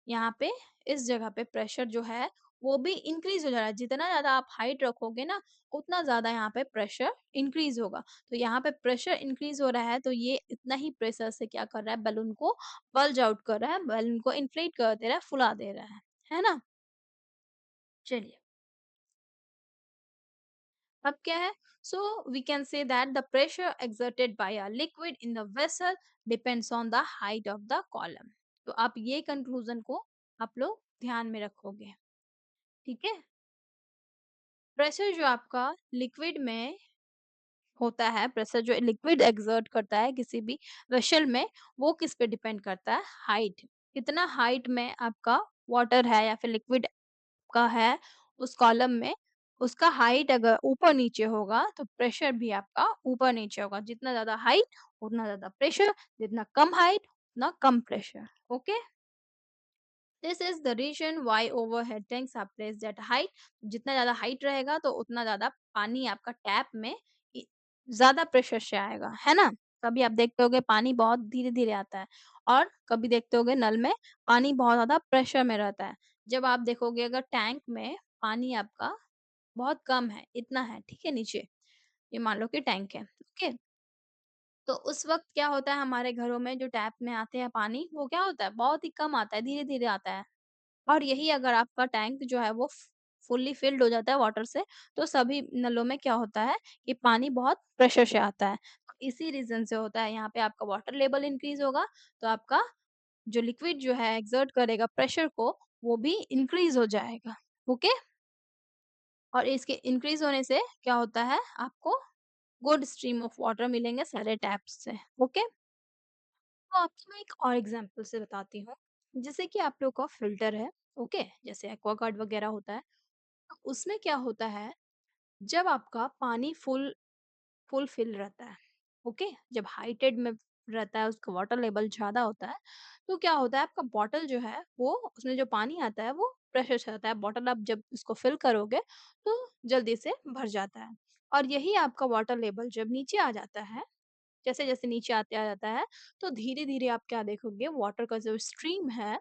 यहाँ पे इस जगह पे प्रेशर जो है वो भी इंक्रीज हो जा रहा है। जितना ज़्यादा आप हाइट रखोगे ना, उतना ज़्यादा यहाँ पे प्रेशर इंक्रीज होगा। तो यहाँ पे प्रेशर इंक्रीज हो रहा है, तो ये इतना ही प्रेशर से क्या कर रहा है, बैलून को बल्ज आउट कर रहा है, बैलून को इन्फ्लेट कर दे रहा है, फुला दे रहा है ना? चलिए, अब क्या है? So we can say that the pressure exerted by a liquid in the vessel depends on the height of the column। तो आप ये कंक्लूजन को आप लोग ध्यान में रखोगे। ठीक है, प्रेशर जो आपका लिक्विड में होता है, प्रेशर जो लिक्विड एक्सर्ट करता है किसी भी वेसल में, वो किस पे डिपेंड करता है? हाइट। कितना हाइट में आपका वाटर है या फिर लिक्विड का है उस कॉलम में, उसका हाइट अगर ऊपर-नीचे होगा तो प्रेशर भी आपका ऊपर-नीचे होगा। जितना ज़्यादा हाइट उतना ज़्यादा प्रेशर, जितना कम हाइट उतना कम pressure. Okay? This is the reason why overhead tanks are placed at height. जितना ज़्यादा हाइट रहेगा तो उतना ज़्यादा पानी आपका टैप में इ ज़्यादा प्रेशर से आएगा, है ना? कभी आप देखते होंगे पानी बहुत धीरे-धीरे आता है और कभी देखते होंगे नल में पानी बहुत ज़्यादा प्रेशर में रहता है। जब आप देखोगे अगर टैंक में पानी आपका बहुत कम है, इतना है, ठीक है, नीचे, ये मान लो कि टैंक है, ओके? तो उस वक़्त क्या होता है हमारे घरों में जो टैप में आते हैं पानी, वो क्या होता है, बहुत ही कम आता है, धीरे-धीरे आता है। और यही अगर आपका टैंक जो है वो फुल्ली फिल्ड हो जाता है वाटर से, तो सभी नलों में क्या होता है कि पानी बहुत प्रेशर से आता है। तो इसी रीज़न से होता है, यहाँ पे आपका वाटर लेवल इंक्रीज़ होगा, तो आपका जो लिक्विड जो है एक्सर्ट करेगा प्रेशर को, वो भी इंक्रीज़ हो जाएगा। ओके? और इसके इंक्रीज़ होने से क्या होता है, आपको गुड स्ट्रीम ऑफ वाटर मिलेंगे सारे टैप्स से। ओके? तो आपको मैं एक और एग्ज़ाम्पल से बताती हूँ। जैसे कि आप लोग का फ़िल्टर है, ओके? जैसे एक्वागार्ड वग़ैरह होता है, तो उसमें क्या होता है, जब आपका पानी फुल फिल रहता है, ओके? जब हाइटेड में रहता है, उसका वाटर लेवल ज़्यादा होता है, तो क्या होता है आपका बॉटल जो है वो उसमें जो पानी आता है वो प्रेशर से आता है। बॉटल आप जब उसको फिल करोगे तो जल्दी से भर जाता है। और यही आपका वाटर लेवल जब नीचे आ जाता है, जैसे-जैसे नीचे आते आ जाता है, तो धीरे-धीरे आप क्या देखोगे, वाटर का जो स्ट्रीम है,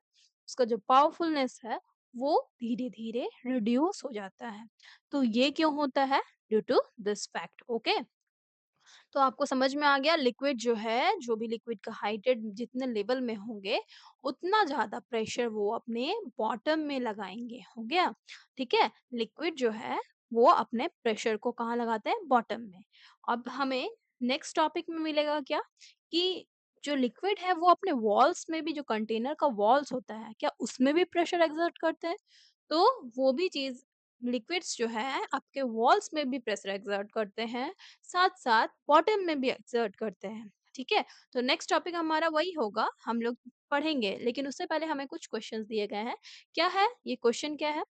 उसका जो पावरफुलनेस है, वो धीरे-धीरे रिड्यूस हो जाता है। तो ये क्यों होता है? Due to this fact, okay? तो आपको समझ में आ गया, लिक्विड जो है, जो भी लिक्विड का हाइटेड जितने लेवल में होंगे, उतना ज़्यादा प्रेशर वो अपने बॉटम में लगाएँगे, हो गया? ठीक है? लिक्विड जो है, वो अपने प्रेशर को कहाँ लगाते हैं? बॉटम में। अब हमें नेक्स्ट टॉपिक में मिलेगा क्या? कि जो लिक्विड है, वो अपने वॉल्स में भी, जो कंटेनर का वॉल्स होता है, क्या उसमें भी प्रेशर एक्सर्ट करते हैं? तो वो भी चीज़, लिक्विड्स जो है, आपके वॉल्स में भी प्रेशर एक्सर्ट करते हैं, साथ-साथ बॉटम में भी एक्सर्ट करते हैं, ठीक है? तो नेक्स्ट टॉपिक हमारा वही होगा, हम लोग पढ़ेंगे, लेकिन उससे पहले हमें कुछ क्वेश्चंस दिए गए हैं। क्या है? ये क्वेश्चन क्या है?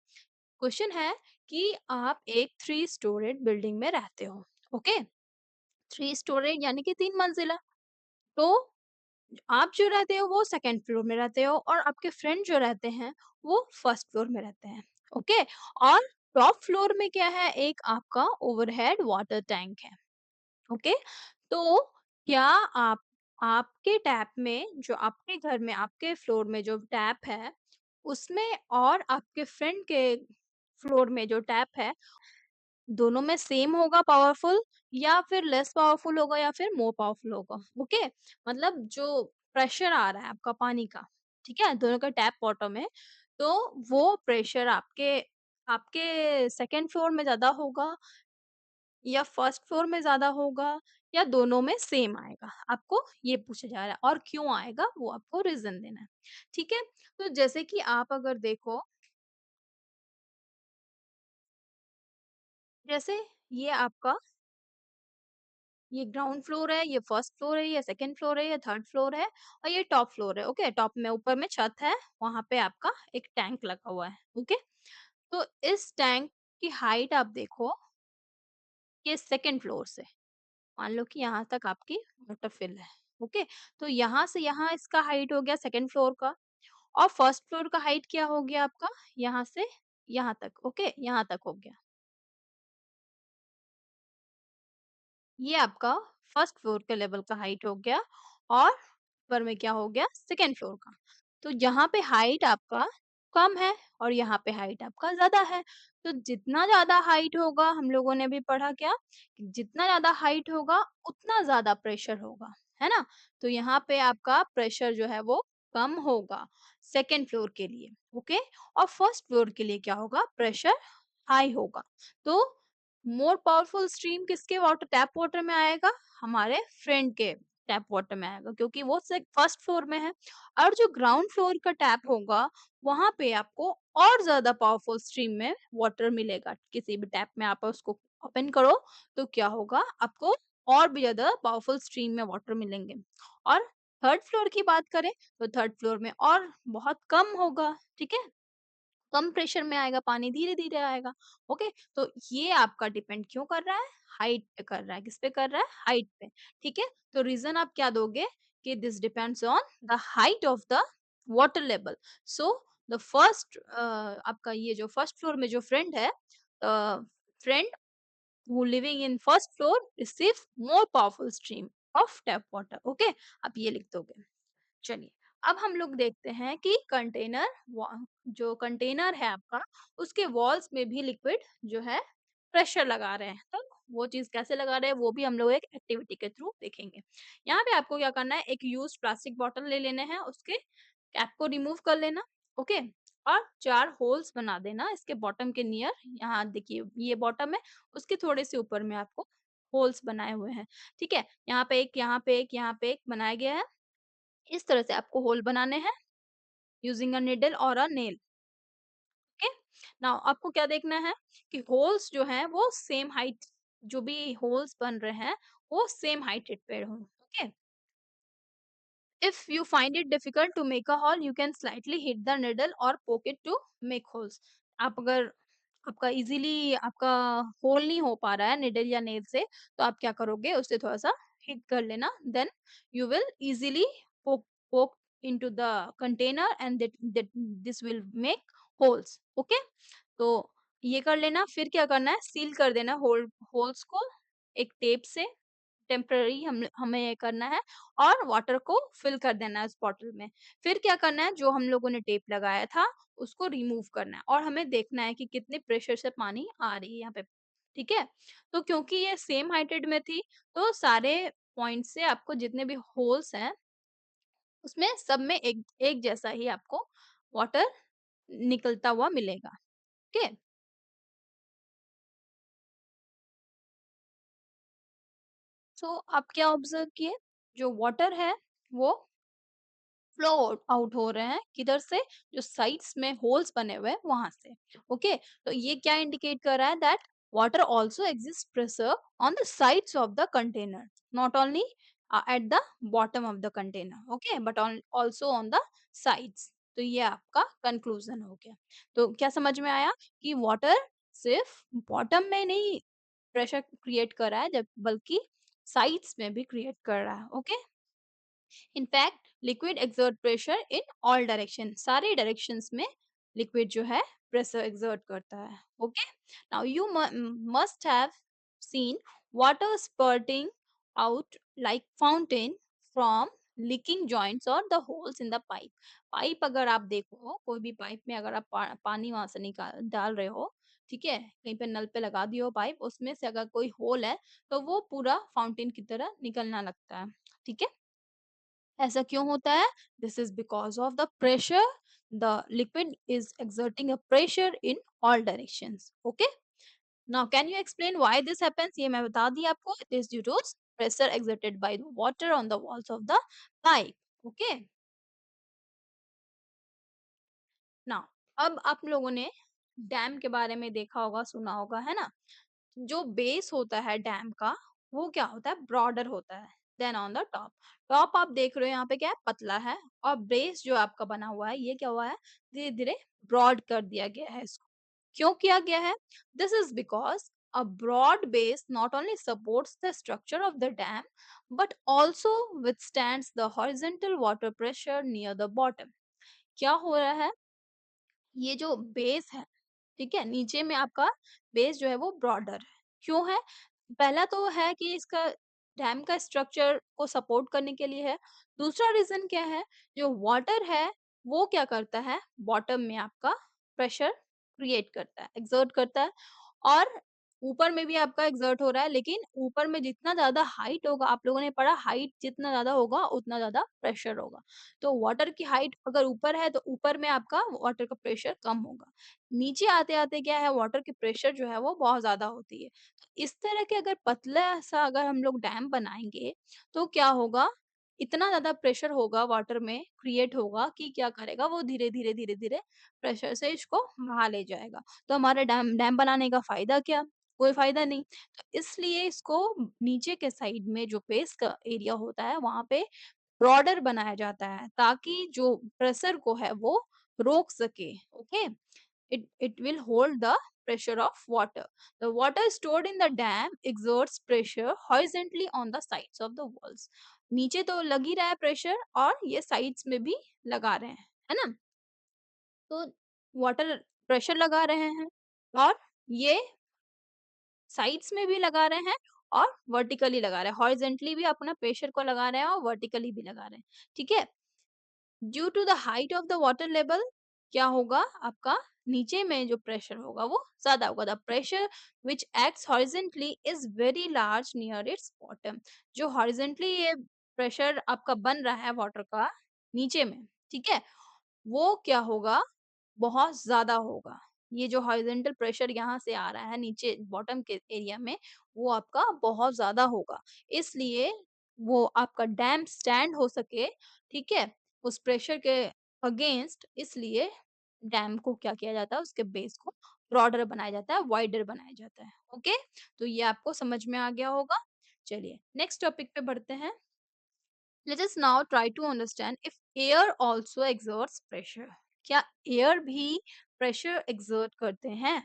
क्वेश्चन है कि आप एक 3 स्टोरेड बिल्डिंग में रहते हो, ओके? 3 स्टोरेड यानी कि 3 मंजिला। तो आप जो रहते हो वो सेकंड फ्लोर में रहते हो और आपके फ्रेंड जो रहते हैं, वो फर्स्ट फ्लोर में रहते हैं, ओके? और टॉप फ्लोर में क्या है? एक आपका ओवरहेड वाटर टैंक है। ओके, तो क्या आप आपके टैप में, जो आपके घर में आपके फ्लोर में जो टैप है, उसमें और आपके फ्रेंड के फ्लोर में जो टैप है, दोनों में सेम होगा पावरफुल या फिर लेस पावरफुल होगा या फिर मोर पावरफुल होगा? ओके, मतलब जो प्रेशर आ रहा है आपका पानी का, ठीक है? दोनों का टैप बॉटम है, तो वो प्रेशर आपके आपके सेकंड फ्लोर में ज़्यादा होगा या फर्स्ट फ्लोर में ज़्यादा होगा या दोनों में सेम आएगा? आपको ये पूछा जा रहा है और क्यों आएगा वो आपको रीज़न देना है, ठीक है? तो जैसे कि आप अगर देखो, जैसे ये आपका ये ग्राउंड फ्लोर है, ये फर्स्ट फ्लोर है, ये सेकंड फ्लोर है, ये थर्ड फ्लोर है और ये टॉप फ्लोर है, ओके? टॉप में ऊपर में छत है, वहाँ पे आपका एक टैंक लगा हुआ है, ओके? तो इस टैंक की हाइट आप देखो, ये सेकंड फ्लोर से मान लो कि यहाँ तक आपकी वाटर फिल है, ओके? तो यहाँ से यहाँ इसका हाइट हो गया सेकंड फ्लोर का और फर्स्ट फ्लोर का हाइट क्या हो गया आपका? यहाँ से यहाँ तक, ओके? यहाँ तक हो गया। ये आपका फर्स्ट फ्लोर के लेवल का हाइट हो गया और ऊपर में क्या हो गया सेकंड फ्लोर का। तो यहाँ पे हाइट आपका कम है और यहाँ पे हाइट आपका ज़्यादा है। तो जितना ज़्यादा हाइट होगा हम लोगों ने भी पढ़ा क्या कि जितना ज़्यादा हाइट होगा उतना ज़्यादा प्रेशर होगा, है ना? तो यहाँ पे आपका प्रेशर जो है वो कम होगा सेकंड फ्लोर के लिए, ओके? और फर्स्ट फ्लोर के लिए क्या होगा प्रेशर हाई होगा। तो मोर पावरफुल स्ट्रीम किसके वाटर टैप वाटर में आएगा? हमारे फ्रेंड के टैप वाटर में आएगा क्योंकि वो फर्स्ट फ्लोर में है और जो ग्राउंड फ्लोर का टैप होगा वहां पे आपको और ज्यादा पावरफुल स्ट्रीम में वाटर मिलेगा। किसी भी टैप में आप उसको ओपन करो तो क्या होगा आपको और भी ज्यादा पावरफुल स्ट्रीम में वाटर मिलेंगे। और थर्ड फ्लोर की बात करें तो थर्ड फ्लोर में और बहुत कम होगा, ठीक है? कम प्रेशर में आएगा पानी, धीरे-धीरे आएगा, ओके? तो ये आपका डिपेंड क्यों कर रहा है? हाइट पे कर रहा है, किस पे कर रहा है? हाइट पे, ठीक है? तो रीज़न आप क्या दोगे कि this depends on the height of the water level. So the first आपका ये जो फर्स्ट फ्लोर में जो फ्रेंड है friend who living in first floor receive more powerful stream of tap water, okay? आप ये लिख दोगे। चलिए, अब हम लोग देखते हैं कि जो कंटेनर है आपका, उसके वॉल्स में भी लिक्विड जो है प्रेशर लगा रहे हैं। तो वो चीज़ कैसे लगा रहे हैं, वो भी हम लोग एक एक्टिविटी के थ्रू देखेंगे। यहाँ पे आपको क्या करना है, एक यूज्ड प्लास्टिक बॉटल ले लेने हैं, उसके कैप को रिमूव कर लेना, ओके? और 4 होल्स बना देना इसके बॉटम के नियर। यहाँ देखिए, ये बॉटम है, उसके थोड़े से ऊपर में आपको होल्स बनाए हुए हैं, ठीक है? यहाँ पे एक, यहाँ पे एक, यहाँ पे एक बनाया गया है। इस तरह से आपको होल बनाने हैं यूजिंग अ निडल और अ नेल, ओके? नाउ आपको क्या देखना है कि होल्स जो हैं वो सेम हाइट, जो भी होल्स बन रहे हैं वो सेम हाइटेड पे हों, okay? If you find it difficult to make a hole, you can slightly hit the needle or poke it to make holes. आप अगर आपका इजीली आपका होल नहीं हो पा रहा है निडल या नेल से, तो आप क्या करोगे उसे थोड़ा-सा हिट कर लेना, then you will easily poke into the container and that this will make holes. Okay? तो ये कर लेना, फिर क्या करना है सील कर देना होल्स को एक टेप से। टेम्पररी हम हमें ये करना है और वाटर को फिल कर देना है उस बॉटल में। फिर क्या करना है, जो हम लोगों ने टेप लगाया था उसको रिमूव करना है और हमें देखना है कि कितने प्रेशर से पानी आ रही है यहाँ पे, ठीक है? तो क्योंकि ये सेम हाइटेड में थी तो सारे पॉइंट से आपको जितने भी होल्स हैं उसमें सब में एक एक जैसा ही आपको वाटर निकलता हुआ मिलेगा, ओके? सो आप क्या ऑब्जर्व किए, जो वाटर है वो फ्लो आउट हो रहे हैं किधर से, जो साइड्स में होल्स बने हुए हैं वहां से, ओके? तो ये क्या इंडिकेट कर रहा है that water also exist pressure on the sides of the container, not only at the bottom of the container, okay, but also on the sides. तो ये आपका कंक्लूजन हो गया। तो क्या समझ में आया कि वाटर सिर्फ बॉटम में नहीं प्रेशर क्रिएट कर रहा है जब बल्कि साइड्स में भी क्रिएट कर रहा है, okay? In fact liquid exert pressure in all direction, सारे डायरेक्शंस में लिक्विड जो है प्रेशर एक्सर्ट करता है, okay? Now you must have seen water spurting out like fountain from leaking joints और the holes in the pipe. Pipe अगर आप देखो, कोई भी पाइप में अगर आप पानी वहां से निकाल डाल रहे हो, ठीक है, कहीं पे नल पे लगा दियो पाइप, उसमें से अगर कोई होल है तो वो पूरा फाउंटेन की तरह निकलना लगता है, ठीक है? ऐसा क्यों होता है? This is because of the pressure, the liquid is exerting a pressure in all directions. Okay, now can you explain why this happens? ये मैं बता दी आपको, it is due to pressure exerted by the water on the walls of the pipe. Okay, now अब आप लोगों ने डैम के बारे में देखा होगा, सुना होगा, है ना? जो बेस होता है डैम का, वो क्या होता है, ब्रॉडर होता है then on the top. Top आप देख रहे हो यहाँ पे क्या है, पतला है, और बेस जो आपका बना हुआ है, ये क्या हुआ है, धीरे धीरे ब्रॉड कर दिया गया है इसको। क्यों किया गया है? This is because a broad base not only supports the structure of the dam but also withstands the horizontal water pressure near the bottom। क्या हो रहा है, ये जो बेस है, ठीक है, नीचे में आपका बेस जो है वो ब्रॉडर है। क्यों है? पहला तो है कि इसका डैम का स्ट्रक्चर को सपोर्ट करने के लिए है। दूसरा रीजन क्या है, जो वाटर है वो क्या करता है, बॉटम में आपका प्रेशर क्रिएट करता है, एक्सर्ट करता है, और ऊपर में भी आपका एक्सर्ट हो रहा है, लेकिन ऊपर में जितना ज्यादा हाइट होगा, आप लोगों ने पढ़ा, हाइट जितना ज्यादा होगा उतना ज्यादा प्रेशर होगा। तो वाटर की हाइट अगर ऊपर है तो ऊपर में आपका वाटर का प्रेशर कम होगा, नीचे आते आते क्या है, वाटर की प्रेशर जो है वो बहुत ज्यादा होती है। इस तरह के अगर पतला सा अगर हम लोग डैम बनाएँगे, तो क्या होगा, इतना ज़्यादा प्रेशर होगा वाटर में, क्रिएट होगा कि क्या करेगा वो, धीरे-धीरे, धीरे-धीरे प्रेशर से इसको बहा ले जाएगा। तो हमारे डैम डैम बनाने का फ़ायदा क्या? कोई फ़ायदा नहीं। तो इसलिए इसको नीचे के साइड में जो बेस का एरिया होता है, वहाँ पे ब्रॉडर बनाया जाता है, ताकि जो प्रेशर को है वो रोक सके। Okay? it will hold the pressure of water. The water stored in the dam exerts pressure horizontally on the sides of the walls। नीचे तो लग ही रहा है प्रेशर, और ये साइड्स में भी लगा रहे हैं, है ना? तो वाटर प्रेशर लगा रहे हैं, और ये साइड्स में भी लगा रहे हैं, और वर्टिकली लगा रहे हैं, हॉरिजेंटली भी अपना प्रेशर को लगा रहे हैं और वर्टिकली भी लगा रहे हैं। ठीक है, due to the height of the water level क्या होगा, आपका नीचे में जो प्रेशर होगा वो ज्यादा होगा। The pressure which acts horizontally is very large near it's bottom. जो हॉरिजेंटली ये प्रेशर आपका बन रहा है वाटर का नीचे में, ठीक है, वो क्या होगा, बहुत ज़्यादा होगा। ये जो हॉरिज़ॉन्टल प्रेशर यहाँ से आ रहा है नीचे बॉटम के एरिया में, वो आपका बहुत ज़्यादा होगा। इसलिए वो आपका डैम स्टैंड हो सके, ठीक है, उस प्रेशर के अगेंस्ट, इसलिए डैम को क्या किया जाता है, उसके बेस को ब्रॉडर बनाया जाता है, वाइडर बनाया जाता है। ओके? तो ये आपको समझ में आ गया होगा। चलिए नेक्स्ट टॉपिक पे बढ़ते हैं। Let us now try to understand if air also exerts pressure। क्या एयर भी प्रेशर एक्सर्ट करते हैं?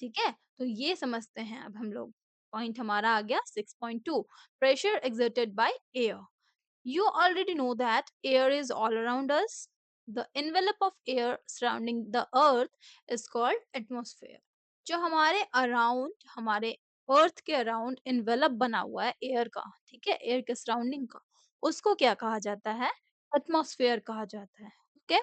ठीक है, तो ये समझते हैं अब हम लोग। पॉइंट हमारा आ गया 6.2, pressure exerted by air. You already know that air is all around us. The envelope of air surrounding the earth is called atmosphere। जो हमारे अराउंड, हमारे अर्थ के अराउंड इन्वेलप बना हुआ है एयर का, ठीक है, एयर के सराउंडिंग का, उसको क्या कहा जाता है, एटमॉस्फेयर कहा जाता है। Okay,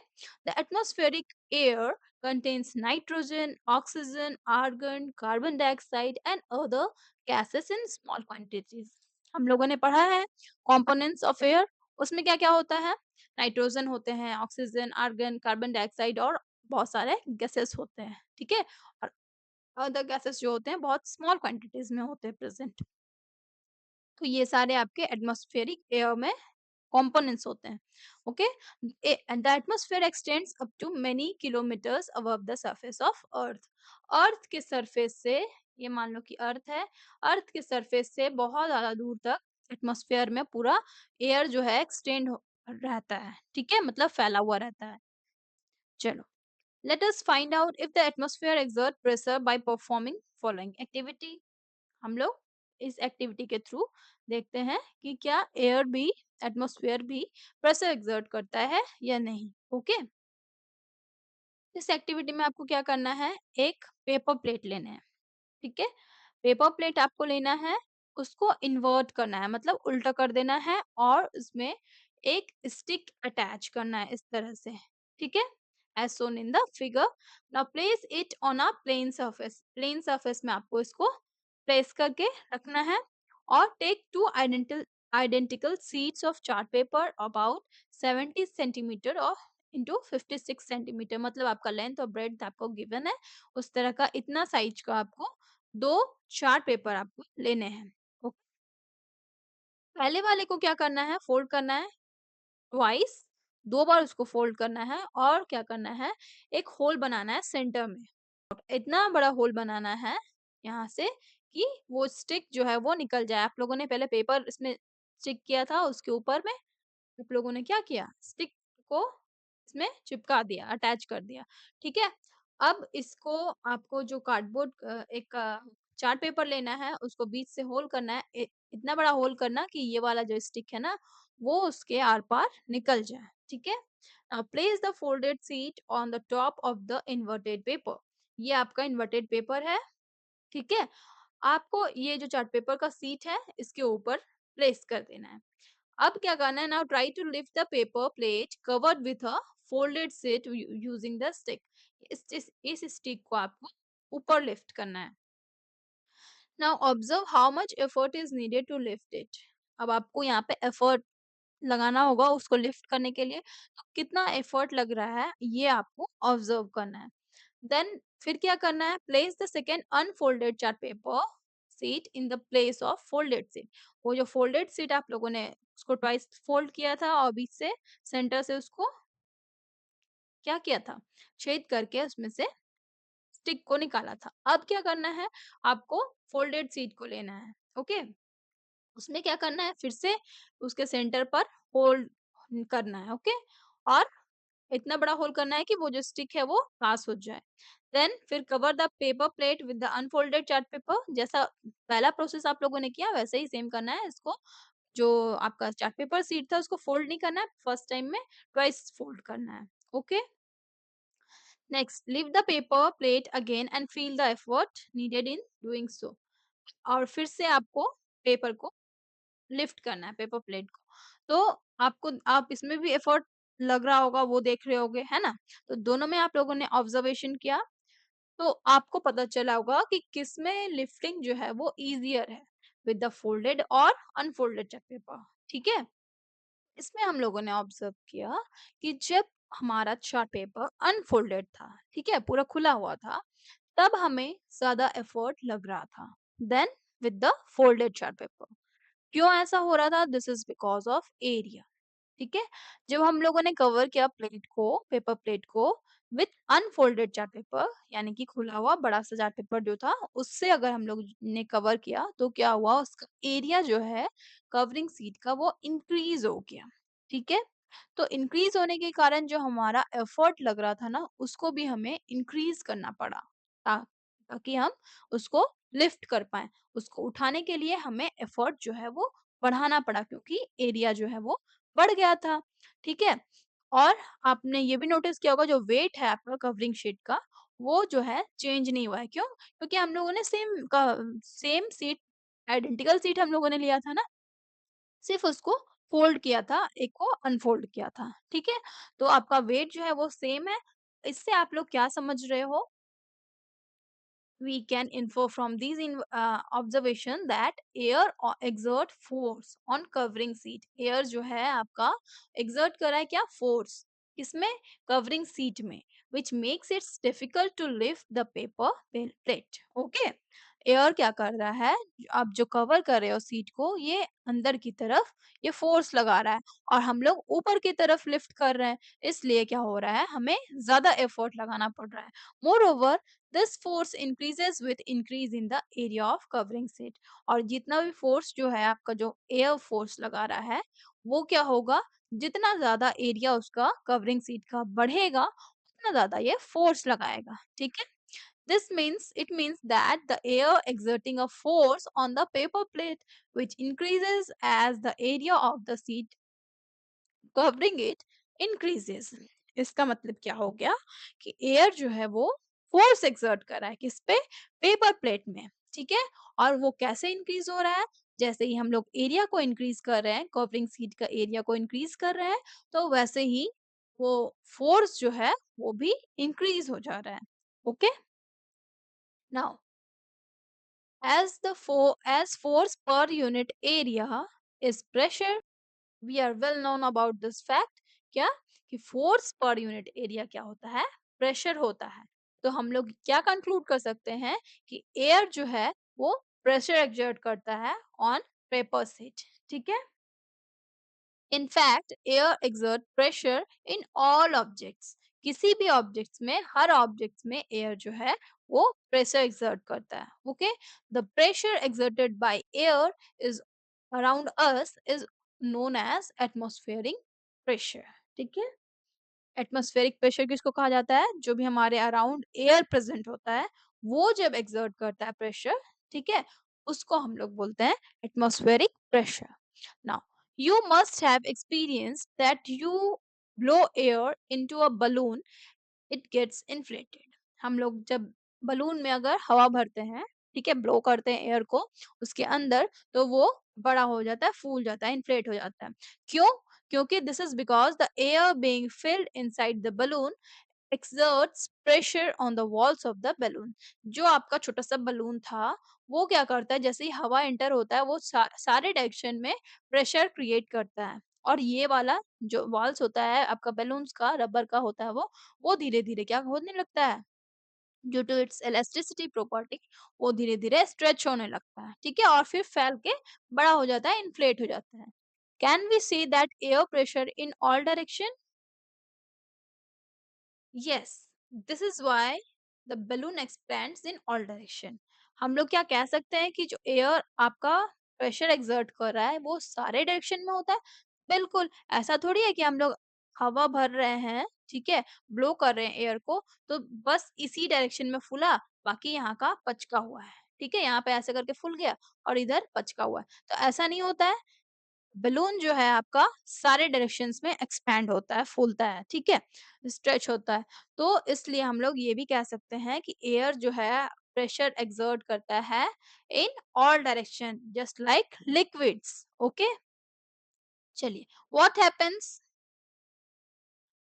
the atmospheric air contains nitrogen, oxygen, argon, carbon dioxide and other gases in small quantities। हम लोगों ने पढ़ा है कंपोनेंट्स ऑफ एयर, उसमें क्या क्या होता है, नाइट्रोजन होते हैं, ऑक्सीजन, आर्गन, कार्बन डाइऑक्साइड, और बहुत सारे गैसेस होते हैं, ठीक है, और अदर गैसेस जो होते हैं बहुत स्मॉल क्वांटिटीज में होते हैं प्रेजेंट। तो ये सारे आपके एटमॉस्फेरिक एयर में कंपोनेंट्स होते हैं। Okay, and the atmosphere extends up to many kilometres above the surface of earth. Earth के सरफेस से, ये मान लो कि अर्थ है, अर्थ के सरफेस से बहुत ज्यादा दूर तक एटमॉस्फेयर में पूरा एयर जो है एक्सटेंड रहता है, ठीक है, मतलब फैला हुआ रहता है। चलो, let us find out if the atmosphere exert pressure by performing following activity। हम लोग इस एक्टिविटी के थ्रू देखते हैं कि क्या एयर भी, एटमॉस्फेयर भी प्रेशर एक्सर्ट करता है या नहीं। ओके, इस एक्टिविटी में आपको क्या करना है, एक पेपर प्लेट लेना है, ठीक है, पेपर प्लेट आपको लेना है, उसको इन्वर्ट करना है, मतलब उल्टा कर देना है, और उसमें एक स्टिक अटैच करना है इस तरह से, ठीक है, as shown in the figure. Now place it on a plane surface. Plane surface में आपको इसको प्लेस करके रखना है, और take two identical sheets of chart paper about 70 centimetre और इंटू 56 सेंटीमीटर, मतलब आपका लेंथ और ब्रेड्थ आपको गिवन है, उस तरह का इतना साइज का आपको दो चार्ट पेपर आपको लेने हैं। ओके, पहले वाले को क्या करना है, फोल्ड करना है ट्वाइस, 2 बार उसको फोल्ड करना है और क्या करना है, एक होल बनाना है सेंटर में। इतना बड़ा होल बनाना है यहाँ से कि वो स्टिक जो है वो निकल जाए। आप लोगों ने पहले पेपर इसमें स्टिक किया था, उसके ऊपर में आप लोगों ने क्या किया, स्टिक को इसमें चिपका दिया, अटैच कर दिया, ठीक है? अब इसको आपको जो कार्डबोर्ड एक चार्ट पेपर लेना है, उसको बीच से होल करना है, इतना बड़ा होल करना कि ये वाला जो स्टिक है ना, वो उसके आर-पार निकल जाए, ठीक है? Now place the folded sheet on the top of the inverted paper. ये आपका इन्वर्टेड पेपर है, ठीक है? आपको ये जो चार्ट पेपर का शीट है, इसके ऊपर प्लेस कर देना है। अब क्या करना है, now try to lift the paper plate covered with a folded sheet using the stick. इस स्टिक को आपको ऊपर लिफ्ट करना है। Now observe how much effort is needed to lift it. अब आपको यहाँ पे एफर्ट लगाना होगा उसको लिफ्ट करने के लिए, तो कितना एफर्ट लग रहा है ये आपको ऑब्जर्व करना है। देन फिर क्या करना है, place the second unfolded chart paper sheet in the place of folded sheet. वो जो फोल्डेड शीट आप लोगों ने उसको ट्वाइस फोल्ड किया था और बीच से सेंटर से उसको क्या किया था, छेद करके उसमें से स्टिक को निकाला था। अब क्या करना है, आपको फोल्डेड शीट को लेना है, ओके? उसमें क्या करना है, फिर से उसके सेंटर पर होल्ड करना है, ओके? और इतना बड़ा होल करना है कि वो जो स्टिक है वो पास हो जाए। देन फिर cover the paper plate with the unfolded chart paper. जैसा पहला प्रोसेस आप लोगों ने किया वैसे ही सेम करना है इसको। जो आपका चार्ट पेपर शीट था उसको फोल्ड नहीं करना है, फर्स्ट टाइम में ट्वाइस फोल्ड करना है। Okay, next leave the paper plate again and feel the effort needed in doing so. और फिर से आपको पेपर को लिफ्ट करना है, पेपर प्लेट को। तो आपको आप इसमें भी एफर्ट लग रहा होगा, वो देख रहे होगे, है ना? तो दोनों में आप लोगों ने ऑब्जर्वेशन किया, तो आपको पता चला होगा कि किसमें लिफ्टिंग जो है वो ईज़ियर है, विद द फोल्डेड और अनफोल्डेड चार्ट पेपर, ठीक है? इसमें हम लोगों ने ऑब्जर्व किया कि जब हमारा चार्ट पेपर अनफोल्डेड था, ठीक है? पूरा खुला हुआ था, तब हमें ज़्यादा एफर्ट लग रहा था then with the folded chart paper. क्यों ऐसा हो रहा था? This is because of area, ठीक है? जब हम लोगों ने कवर किया प्लेट को, पेपर प्लेट को विथ अनफोल्डेड चार्ट पेपर, यानी कि खुला हुआ बड़ा-सा चार्ट पेपर जो था, उससे अगर हम लोग ने कवर किया, तो क्या हुआ, उसका एरिया जो है कवरिंग शीट का वो इंक्रीज़ हो गया, ठीक है? तो इंक्रीज़ होने के कारण जो हमारा एफर्ट लग रहा था ना, उसको भी हमें इंक्रीज़ करना पड़ा, ता ताकि हम उसको लिफ्ट कर पाएँ। उसको उठाने के लिए हमें एफर्ट जो है वो बढ़ाना पड़ा, क्योंकि एरिया जो है वो बढ़ गया था, ठीक है? और आपने ये भी नोटिस किया होगा, जो वेट है आपका कवरिंग शीट का, वो जो है चेंज नहीं हुआ है। क्यों? क्योंकि हम लोगों ने सेम सीट, आइडेंटिकल सीट हम लोगों ने लिया था ना, सिर्फ़ उसको फ़ोल्ड किया था, एक को अनफ़ोल्ड किया था, ठीक है? तो आपका वेट जो है वो सेम है। इससे आप लोग क्या समझ रहे हो? We can infer from these observation that air exert force on covering seat। air जो है आपका exert कर रहा है क्या, force, किसमें, covering seat में, which makes it difficult to lift the paper plate। okay, air क्या कर रहा है, आप जो कवर कर रहे हो सीट को, ये अंदर की तरफ ये फोर्स लगा रहा है और हम लोग ऊपर की तरफ लिफ्ट कर रहे हैं, इसलिए क्या हो रहा है, हमें ज्यादा एफर्ट लगाना पड़ रहा है। More over this force increases with increase in the area of covering seat. और जितना भी फोर्स जो है आपका, जो एयर फोर्स लगा रहा है, वो क्या होगा, जितना ज्यादा एरिया उसका कवरिंग सीट का बढ़ेगा, उतना ज्यादा ये फोर्स लगाएगा, ठीक है? It means that the air exerting a force on the paper plate, which increases as the area of the seat covering it increases। इसका मतलब क्या हो गया कि एयर जो है वो फोर्स एक्सर्ट कर रहा है किस पे, पेपर प्लेट में, ठीक है? और वो कैसे इंक्रीज हो रहा है, जैसे ही हम लोग एरिया को इंक्रीज कर रहे हैं, कवरिंग सीट का एरिया को इंक्रीज कर रहे हैं, तो वैसे ही वो फोर्स जो है वो भी इंक्रीज हो जा रहा है। Okay, now as force per unit area is pressure. We are well known about this fact. क्या कि फोर्स पर यूनिट एरिया क्या होता है, प्रेशर होता है। तो हम लोग क्या कंक्लूड कर सकते हैं कि एयर जो है वो प्रेशर एक्सर्ट करता है ऑन पेपर शीट। ठीक है। In fact, air exert pressure in all objects. किसी भी ऑब्जेक्ट्स में, हर ऑब्जेक्ट्स में एयर जो है वो प्रेशर एक्सर्ट करता है। Okay, the pressure exerted by air is around us is known as atmospheric pressure. ठीक है। एटमॉस्फेरिक प्रेशर किसको कहा जाता है, जो भी हमारे अराउंड एयर प्रेजेंट होता है वो जब एक्सर्ट करता है प्रेशर, ठीक है, उसको हम लोग बोलते हैं atmospheric pressure. Now you must have experienced that you blow air into a balloon, it gets inflated। हम लोग जब बलून में अगर हवा भरते हैं, ठीक है, ब्लो करते हैं एयर को उसके अंदर, तो वो बड़ा हो जाता है, फूल जाता है, इन्फ्लेट हो जाता है। क्यों? क्योंकि this is because the air being field inside the balloon exerts pressure on the walls of the balloon। जो आपका छोटा सा बलून था वो क्या करता है, जैसे ही हवा एंटर होता है वो सारे डायरेक्शन में प्रेशर क्रिएट करता है। और ये वाला जो वॉल्स होता है आपका बैलून्स का, रबर का होता है वो धीरे धीरे क्या होने लगता है, due to its elasticity property, वो धीरे धीरे स्ट्रेच होने लगता है। ठीक है, और फिर फैल के बड़ा हो जाता है, इन्फ्लेट हो जाता है। Can we see that air pressure in all direction? Yes, this is why the balloon expands in all direction। हम लोग क्या कह सकते हैं कि जो एयर आपका प्रेशर एक्सर्ट कर रहा है वो सारे डायरेक्शन में होता है। बिल्कुल ऐसा थोड़ी है कि हम लोग हवा भर रहे हैं, ठीक है, ब्लो कर रहे हैं एयर को, तो बस इसी डायरेक्शन में फूला, बाकी यहाँ का पचका हुआ है। ठीक है, यहाँ पे ऐसे करके फूल गया और इधर पचका हुआ है, तो ऐसा नहीं होता है। बलून जो है आपका सारे डायरेक्शंस में एक्सपैंड होता है, फूलता है, ठीक है, स्ट्रेच होता है। तो इसलिए हम लोग ये भी कह सकते हैं कि एयर जो है प्रेशर एक्सर्ट करता है in all direction just like liquids. Okay, चलिए, what happens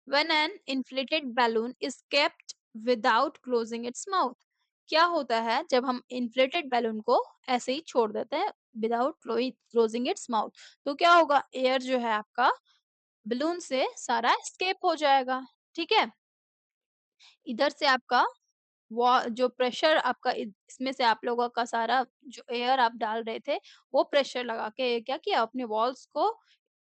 when an inflated balloon is kept without closing its mouth? क्या होता है जब हम inflated balloon को ऐसे ही छोड़ देते हैं विदाउट closing its mouth? तो क्या होगा, एयर जो है आपका बलून से सारा एस्केप हो जाएगा। ठीक है, इधर से आपका जो प्रेशर आपका इसमें से आप लोगों का सारा जो एयर आप डाल रहे थे वो प्रेशर लगा के क्या किया, अपने वॉल्स को,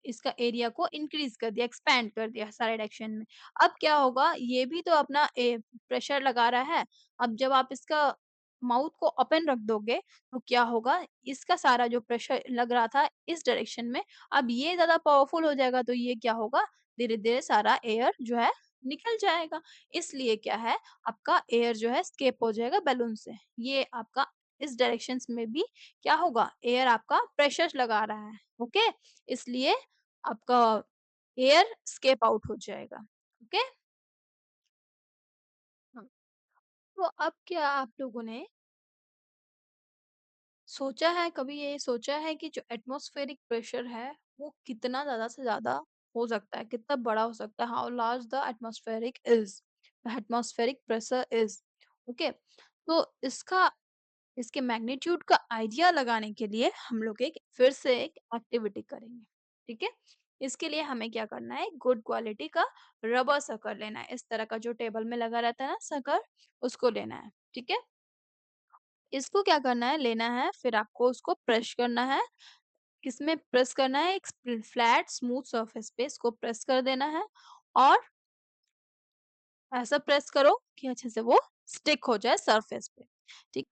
इसका एरिया को इंक्रीज कर दिया, एक्सपैंड कर दिया सारे डायरेक्शन में। अब क्या होगा, ये भी तो अपना प्रेशर लगा रहा है। अब जब आप इसका माउथ को ओपन रख दोगे तो क्या होगा, इसका सारा जो प्रेशर लग रहा था इस डायरेक्शन में, अब ये ज्यादा पावरफुल हो जाएगा, तो ये क्या होगा, धीरे धीरे सारा एयर जो है निकल जाएगा। इसलिए क्या है, आपका एयर जो है एस्केप हो जाएगा बैलून से। ये आपका इस डायरेक्शंस में भी क्या होगा, एयर आपका प्रेशर लगा रहा है। ओके, इसलिए आपका एयर एस्केप आउट हो जाएगा। ओके। हाँ, तो अब क्या आप लोगों ने सोचा है, कभी ये सोचा है कि जो एटमॉस्फेरिक प्रेशर है वो कितना ज्यादा से ज्यादा हो सकता है, कितना बड़ा हो सकता है, how large the atmospheric pressure is. Okay, तो इसके मैग्नीट्यूड का आइडिया लगाने के लिए हम लोग एक फिर से एक एक्टिविटी करेंगे। ठीक है, इसके लिए हमें क्या करना है, गुड क्वालिटी का रबर सकर लेना है। इस तरह का जो टेबल में लगा रहता है ना सकर, उसको लेना है। ठीक है, इसको क्या करना है, लेना है, फिर आपको उसको प्रेस करना है। किसमें प्रेस करना है, एक फ्लैट स्मूथ सरफेस पे इसको प्रेस कर देना है। और ऐसा प्रेस करो कि अच्छे से वो स्टिक हो जाए सरफेस पे। ठीक,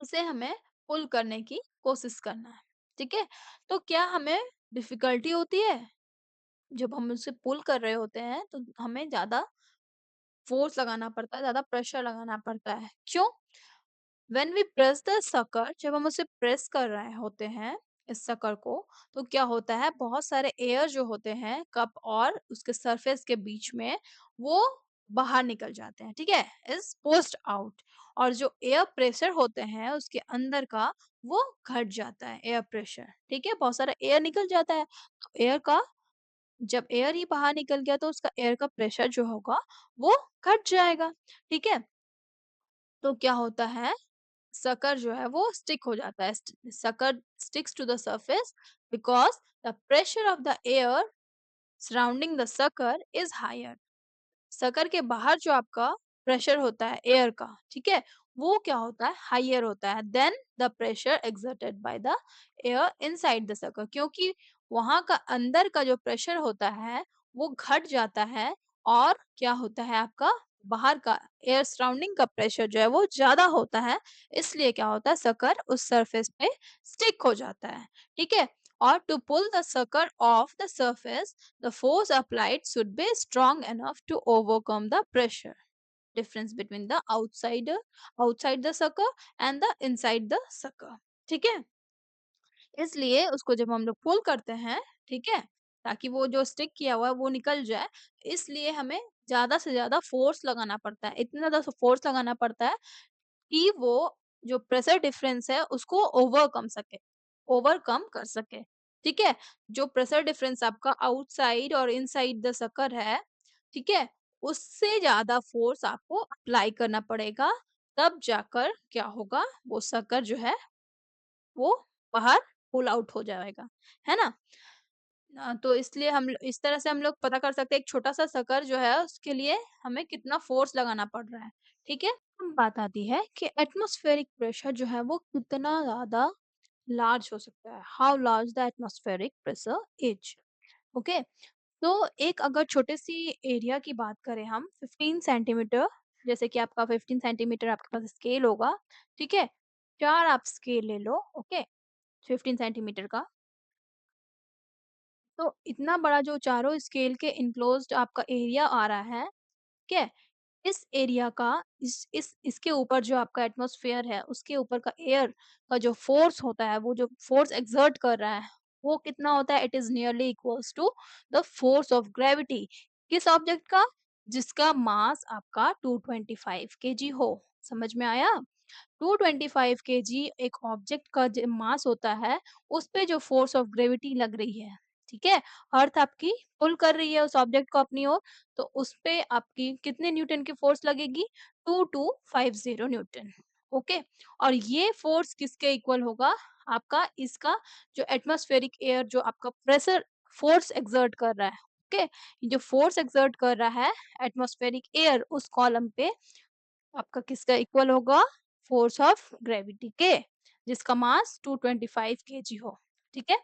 उसे हमें पुल करने की कोशिश करना है। ठीक है, तो क्या हमें डिफिकल्टी होती है जब हम उसे पुल कर रहे होते हैं, तो हमें ज्यादा फोर्स लगाना पड़ता है, ज्यादा प्रेशर लगाना पड़ता है। क्यों? When we press the sucker, जब हम उसे प्रेस कर रहे होते हैं इस सकर को, तो क्या होता है, बहुत सारे एयर जो होते हैं कप और उसके सरफेस के बीच में, वो बाहर निकल जाते हैं। ठीक है, इज पोस्ट आउट। और जो एयर प्रेशर होते हैं उसके अंदर का, वो घट जाता है एयर प्रेशर। ठीक है, बहुत सारा एयर निकल जाता है, तो एयर का, जब एयर ही बाहर निकल गया तो उसका एयर का प्रेशर जो होगा वो घट जाएगा। ठीक है, तो क्या होता है, सकर जो है वो स्टिक हो जाता है, sucker sticks to the surface. because the pressure of the air surrounding the sucker is higher. Sucker के बाहर जो आपका प्रेशर होता है एयर का, ठीक है, वो क्या होता है, हाइयर होता है then the pressure exerted by the air inside the sucker, क्योंकि वहां का अंदर का जो प्रेशर होता है वो घट जाता है, और क्या होता है आपका बाहर का एयर सराउंडिंग का प्रेशर जो है वो ज्यादा होता है, इसलिए क्या होता है सकर उस सरफेस पे स्टिक हो जाता है, ठीक है। और to pull the sucker off the surface, the force applied should be strong enough to overcome the pressure difference between the outside the sucker and the inside the sucker, ठीक है। इसलिए उसको जब हम लोग पुल करते हैं, ठीक है, ताकि वो जो स्टिक किया हुआ है वो निकल जाए, इसलिए हमें ज्यादा से ज्यादा फोर्स लगाना पड़ता है, इतना ज्यादा फोर्स लगाना पड़ता है कि वो जो प्रेशर डिफरेंस है उसको ओवरकम कर सके, ठीक है। जो प्रेशर डिफरेंस आपका आउटसाइड और इनसाइड द सकर है, ठीक है, उससे ज्यादा फोर्स आपको अप्लाई करना पड़ेगा, तब जाकर क्या होगा, वो सकर जो है वो बाहर पुल आउट हो जाएगा, है ना। तो इसलिए इस तरह से हम लोग पता कर सकते हैं एक छोटा सा सकर जो है उसके लिए हमें कितना फोर्स लगाना पड़ रहा है, ठीक है। अब बात आती है कि एटमॉस्फेरिक प्रेशर जो है वो कितना ज़्यादा लार्ज हो सकता है, how large the atmospheric pressure is, okay. तो एक अगर छोटे सी एरिया की बात करें हम 15 सेंटीमीटर, जैसे कि आपका 15 सेंटीमीटर आपके पास स्केल होगा, ठीक है, 4 आप स्केल ले लो, ओके, 15 सेंटीमीटर का। तो इतना बड़ा जो चारों स्केल के इनक्लोज्ड आपका एरिया आ रहा है, ठीक है? इस एरिया का इस इसके ऊपर जो आपका एटमॉस्फेयर है, उसके ऊपर का एयर का जो फ़ोर्स होता है, वो जो फ़ोर्स एक्सर्ट कर रहा है, वो कितना होता है? It is nearly equals to the force of gravity. किस ऑब्जेक्ट का? जिसका मास आपका 225 केजी हो। समझ में आया? 225 केजी एक ऑब्जेक्ट का मास होता है, उस पे जो फोर्स ऑफ ग्रेविटी लग रही है, ठीक है, अर्थ आपकी पुल कर रही है उस ऑब्जेक्ट को अपनी ओर, तो उस पे आपकी कितने न्यूटन की फोर्स लगेगी, 2250 न्यूटन, ओके। और ये फोर्स किसके इक्वल होगा, आपका इसका जो एटमॉस्फेरिक एयर जो आपका प्रेशर फोर्स एक्सर्ट कर रहा है, ओके, ये जो फोर्स एक्सर्ट कर रहा है एटमॉस्फेरिक एयर उस कॉलम पे, आपका किसका इक्वल होगा, फोर्स ऑफ ग्रेविटी के, जिसका मास 225 केजी हो, ठीक है।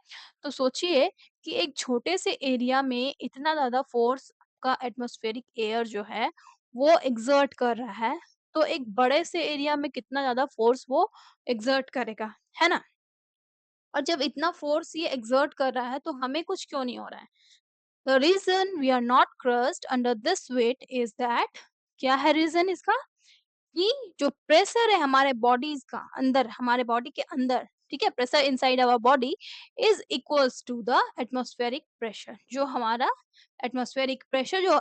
तो सोचिए कि एक छोटे से एरिया में इतना ज्यादा फोर्स का एटमॉस्फेरिक एयर जो है वो एक्सर्ट कर रहा है, तो एक बड़े से एरिया में कितना ज्यादा फोर्स वो एक्सर्ट करेगा, है ना। और जब इतना फोर्स ये एक्सर्ट कर रहा है तो हमें कुछ क्यों नहीं हो रहा है। The reason we are not crushed under this weight is that, क्या है रीजन इसका, कि जो प्रेशर है हमारे बॉडीज का अंदर, हमारे बॉडी के अंदर, ठीक है, pressure inside our body is equals to the atmospheric pressure, जो हमारा एटमॉस्फेरिक प्रेशर जो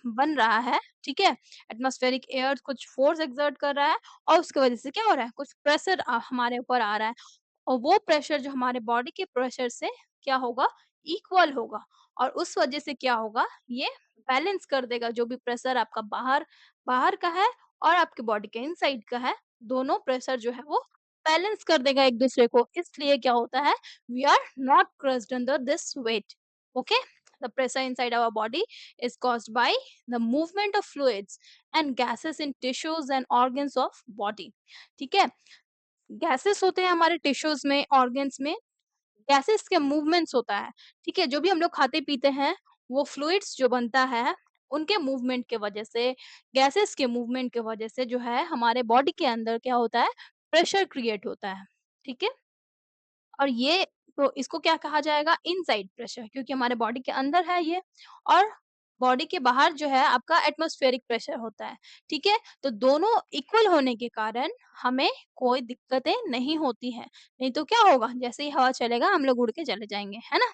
बन रहा है, ठीक है, एटमॉस्फेरिक एयर कुछ फोर्स एक्सर्ट कर रहा है, और उसकी वजह से क्या हो रहा है, कुछ प्रेशर हमारे ऊपर आ रहा है, और वो प्रेशर जो हमारे बॉडी के प्रेशर से क्या होगा, इक्वल होगा, और उस वजह से क्या होगा, ये बैलेंस कर देगा जो भी प्रेशर आपका बाहर बाहर का है और आपके बॉडी के इनसाइड का है, दोनों प्रेशर जो है वो बैलेंस कर देगा एक दूसरे को, इसलिए क्या होता है, we are not crushed under this weight, okay. The pressure inside our body is caused by the movement of fluids and gases in tissues and organs of body, ठीक है। गैसेस होते हैं हमारे टिश्यूज में, ऑर्गन्स में, गैसेस के मूवमेंट्स होता है, ठीक है, जो भी हम लोग खाते पीते हैं वो फ्लूइड्स जो बनता है उनके मूवमेंट के वजह से, गैसेस के मूवमेंट के वजह से जो है हमारे बॉडी के अंदर क्या होता है, प्रेशर क्रिएट होता है, ठीक है। और ये तो इसको क्या कहा जाएगा, इनसाइड प्रेशर, क्योंकि हमारे बॉडी के अंदर है ये, और बॉडी के बाहर जो है आपका एटमॉस्फेरिक प्रेशर होता है, ठीक है। तो दोनों इक्वल होने के कारण हमें कोई दिक्कतें नहीं होती हैं, नहीं तो क्या होगा, जैसे ही हवा चलेगा हम लोग उड़ के चले जाएंगे, है ना।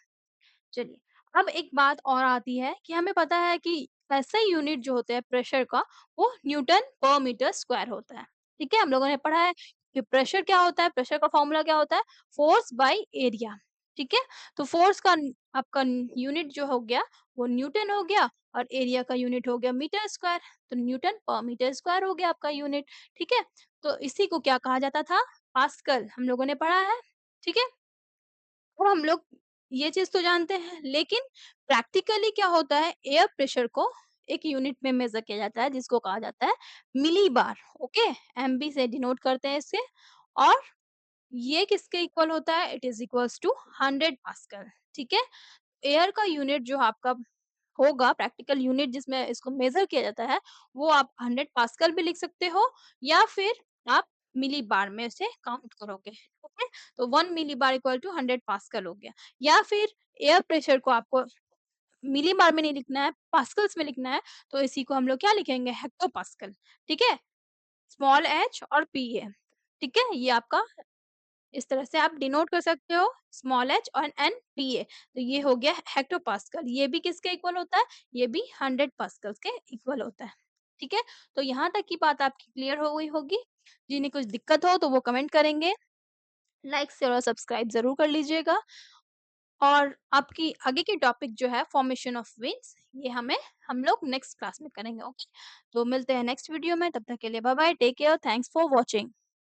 चलिए, अब एक बात और आती है कि हमें पता है कि ऐसा यूनिट जो होता है प्रेशर का, वो न्यूटन पर मीटर स्क्वायर होता है, ठीक है। हम लोगों ने पढ़ा है कि प्रेशर क्या होता है, प्रेशर का फॉर्मूला क्या होता है, फोर्स बाय एरिया, ठीक है। तो फोर्स का आपका यूनिट जो हो गया वो न्यूटन हो गया, और एरिया का यूनिट हो गया मीटर स्क्वायर, तो न्यूटन पर मीटर स्क्वायर हो गया आपका यूनिट, ठीक है। तो इसी को क्या कहा जाता था, पास्कल, हम लोगों ने पढ़ा है, ठीक है। तो हम लोग ये चीज़ तो जानते हैं, लेकिन प्रैक्टिकली क्या होता है, एयर प्रेशर को एक यूनिट में मेज़र किया जाता है जिसको कहा जाता है मिलीबार, ओके? एमबी से डिनोट करते हैं इसे। और ये किसके इक्वल होता है? It is equals to 100 pascal, ठीक है? एयर का यूनिट जो आपका होगा, प्रैक्टिकल यूनिट जिसमें इसको मेज़र किया जाता है, वो आप 100 पास्कल भी लिख सकते हो या फिर आप मिलीबार में उसे काउंट करोगे, ओके? तो 1 मिलीबार इक्वल टू 100 पास्कल हो गया। या फिर एयर प्रेशर को आपको मिलीबार में नहीं लिखना है, पास्कल्स में लिखना है, तो इसी को हम लोग क्या लिखेंगे? हेक्टोपास्कल, ठीक है? स्मॉल h और पीए, ठीक है? ये आपका इस तरह से आप डिनोट कर सकते हो, स्मॉल h और एन पीए। तो ये हो गया हेक्टोपास्कल। ये भी किसके इक्वल होता है? ये भी 100 पास्कल्स के इक्वल होता है। ठीक है? तो यहाँ तक की बात आपकी क्लियर हो गई होगी। जिन्हें कुछ दिक्कत हो तो वो कमेंट करेंगे। लाइक, शेयर और सब्सक्राइब ज़रूर कर लीजिएगा। और आपकी आगे की टॉपिक जो है फॉर्मेशन ऑफ विंड्स, ये हम लोग नेक्स्ट क्लास में करेंगे, ओके? तो मिलते हैं नेक्स्ट वीडियो में, तब तक के लिए bye bye, take care, thanks for watching.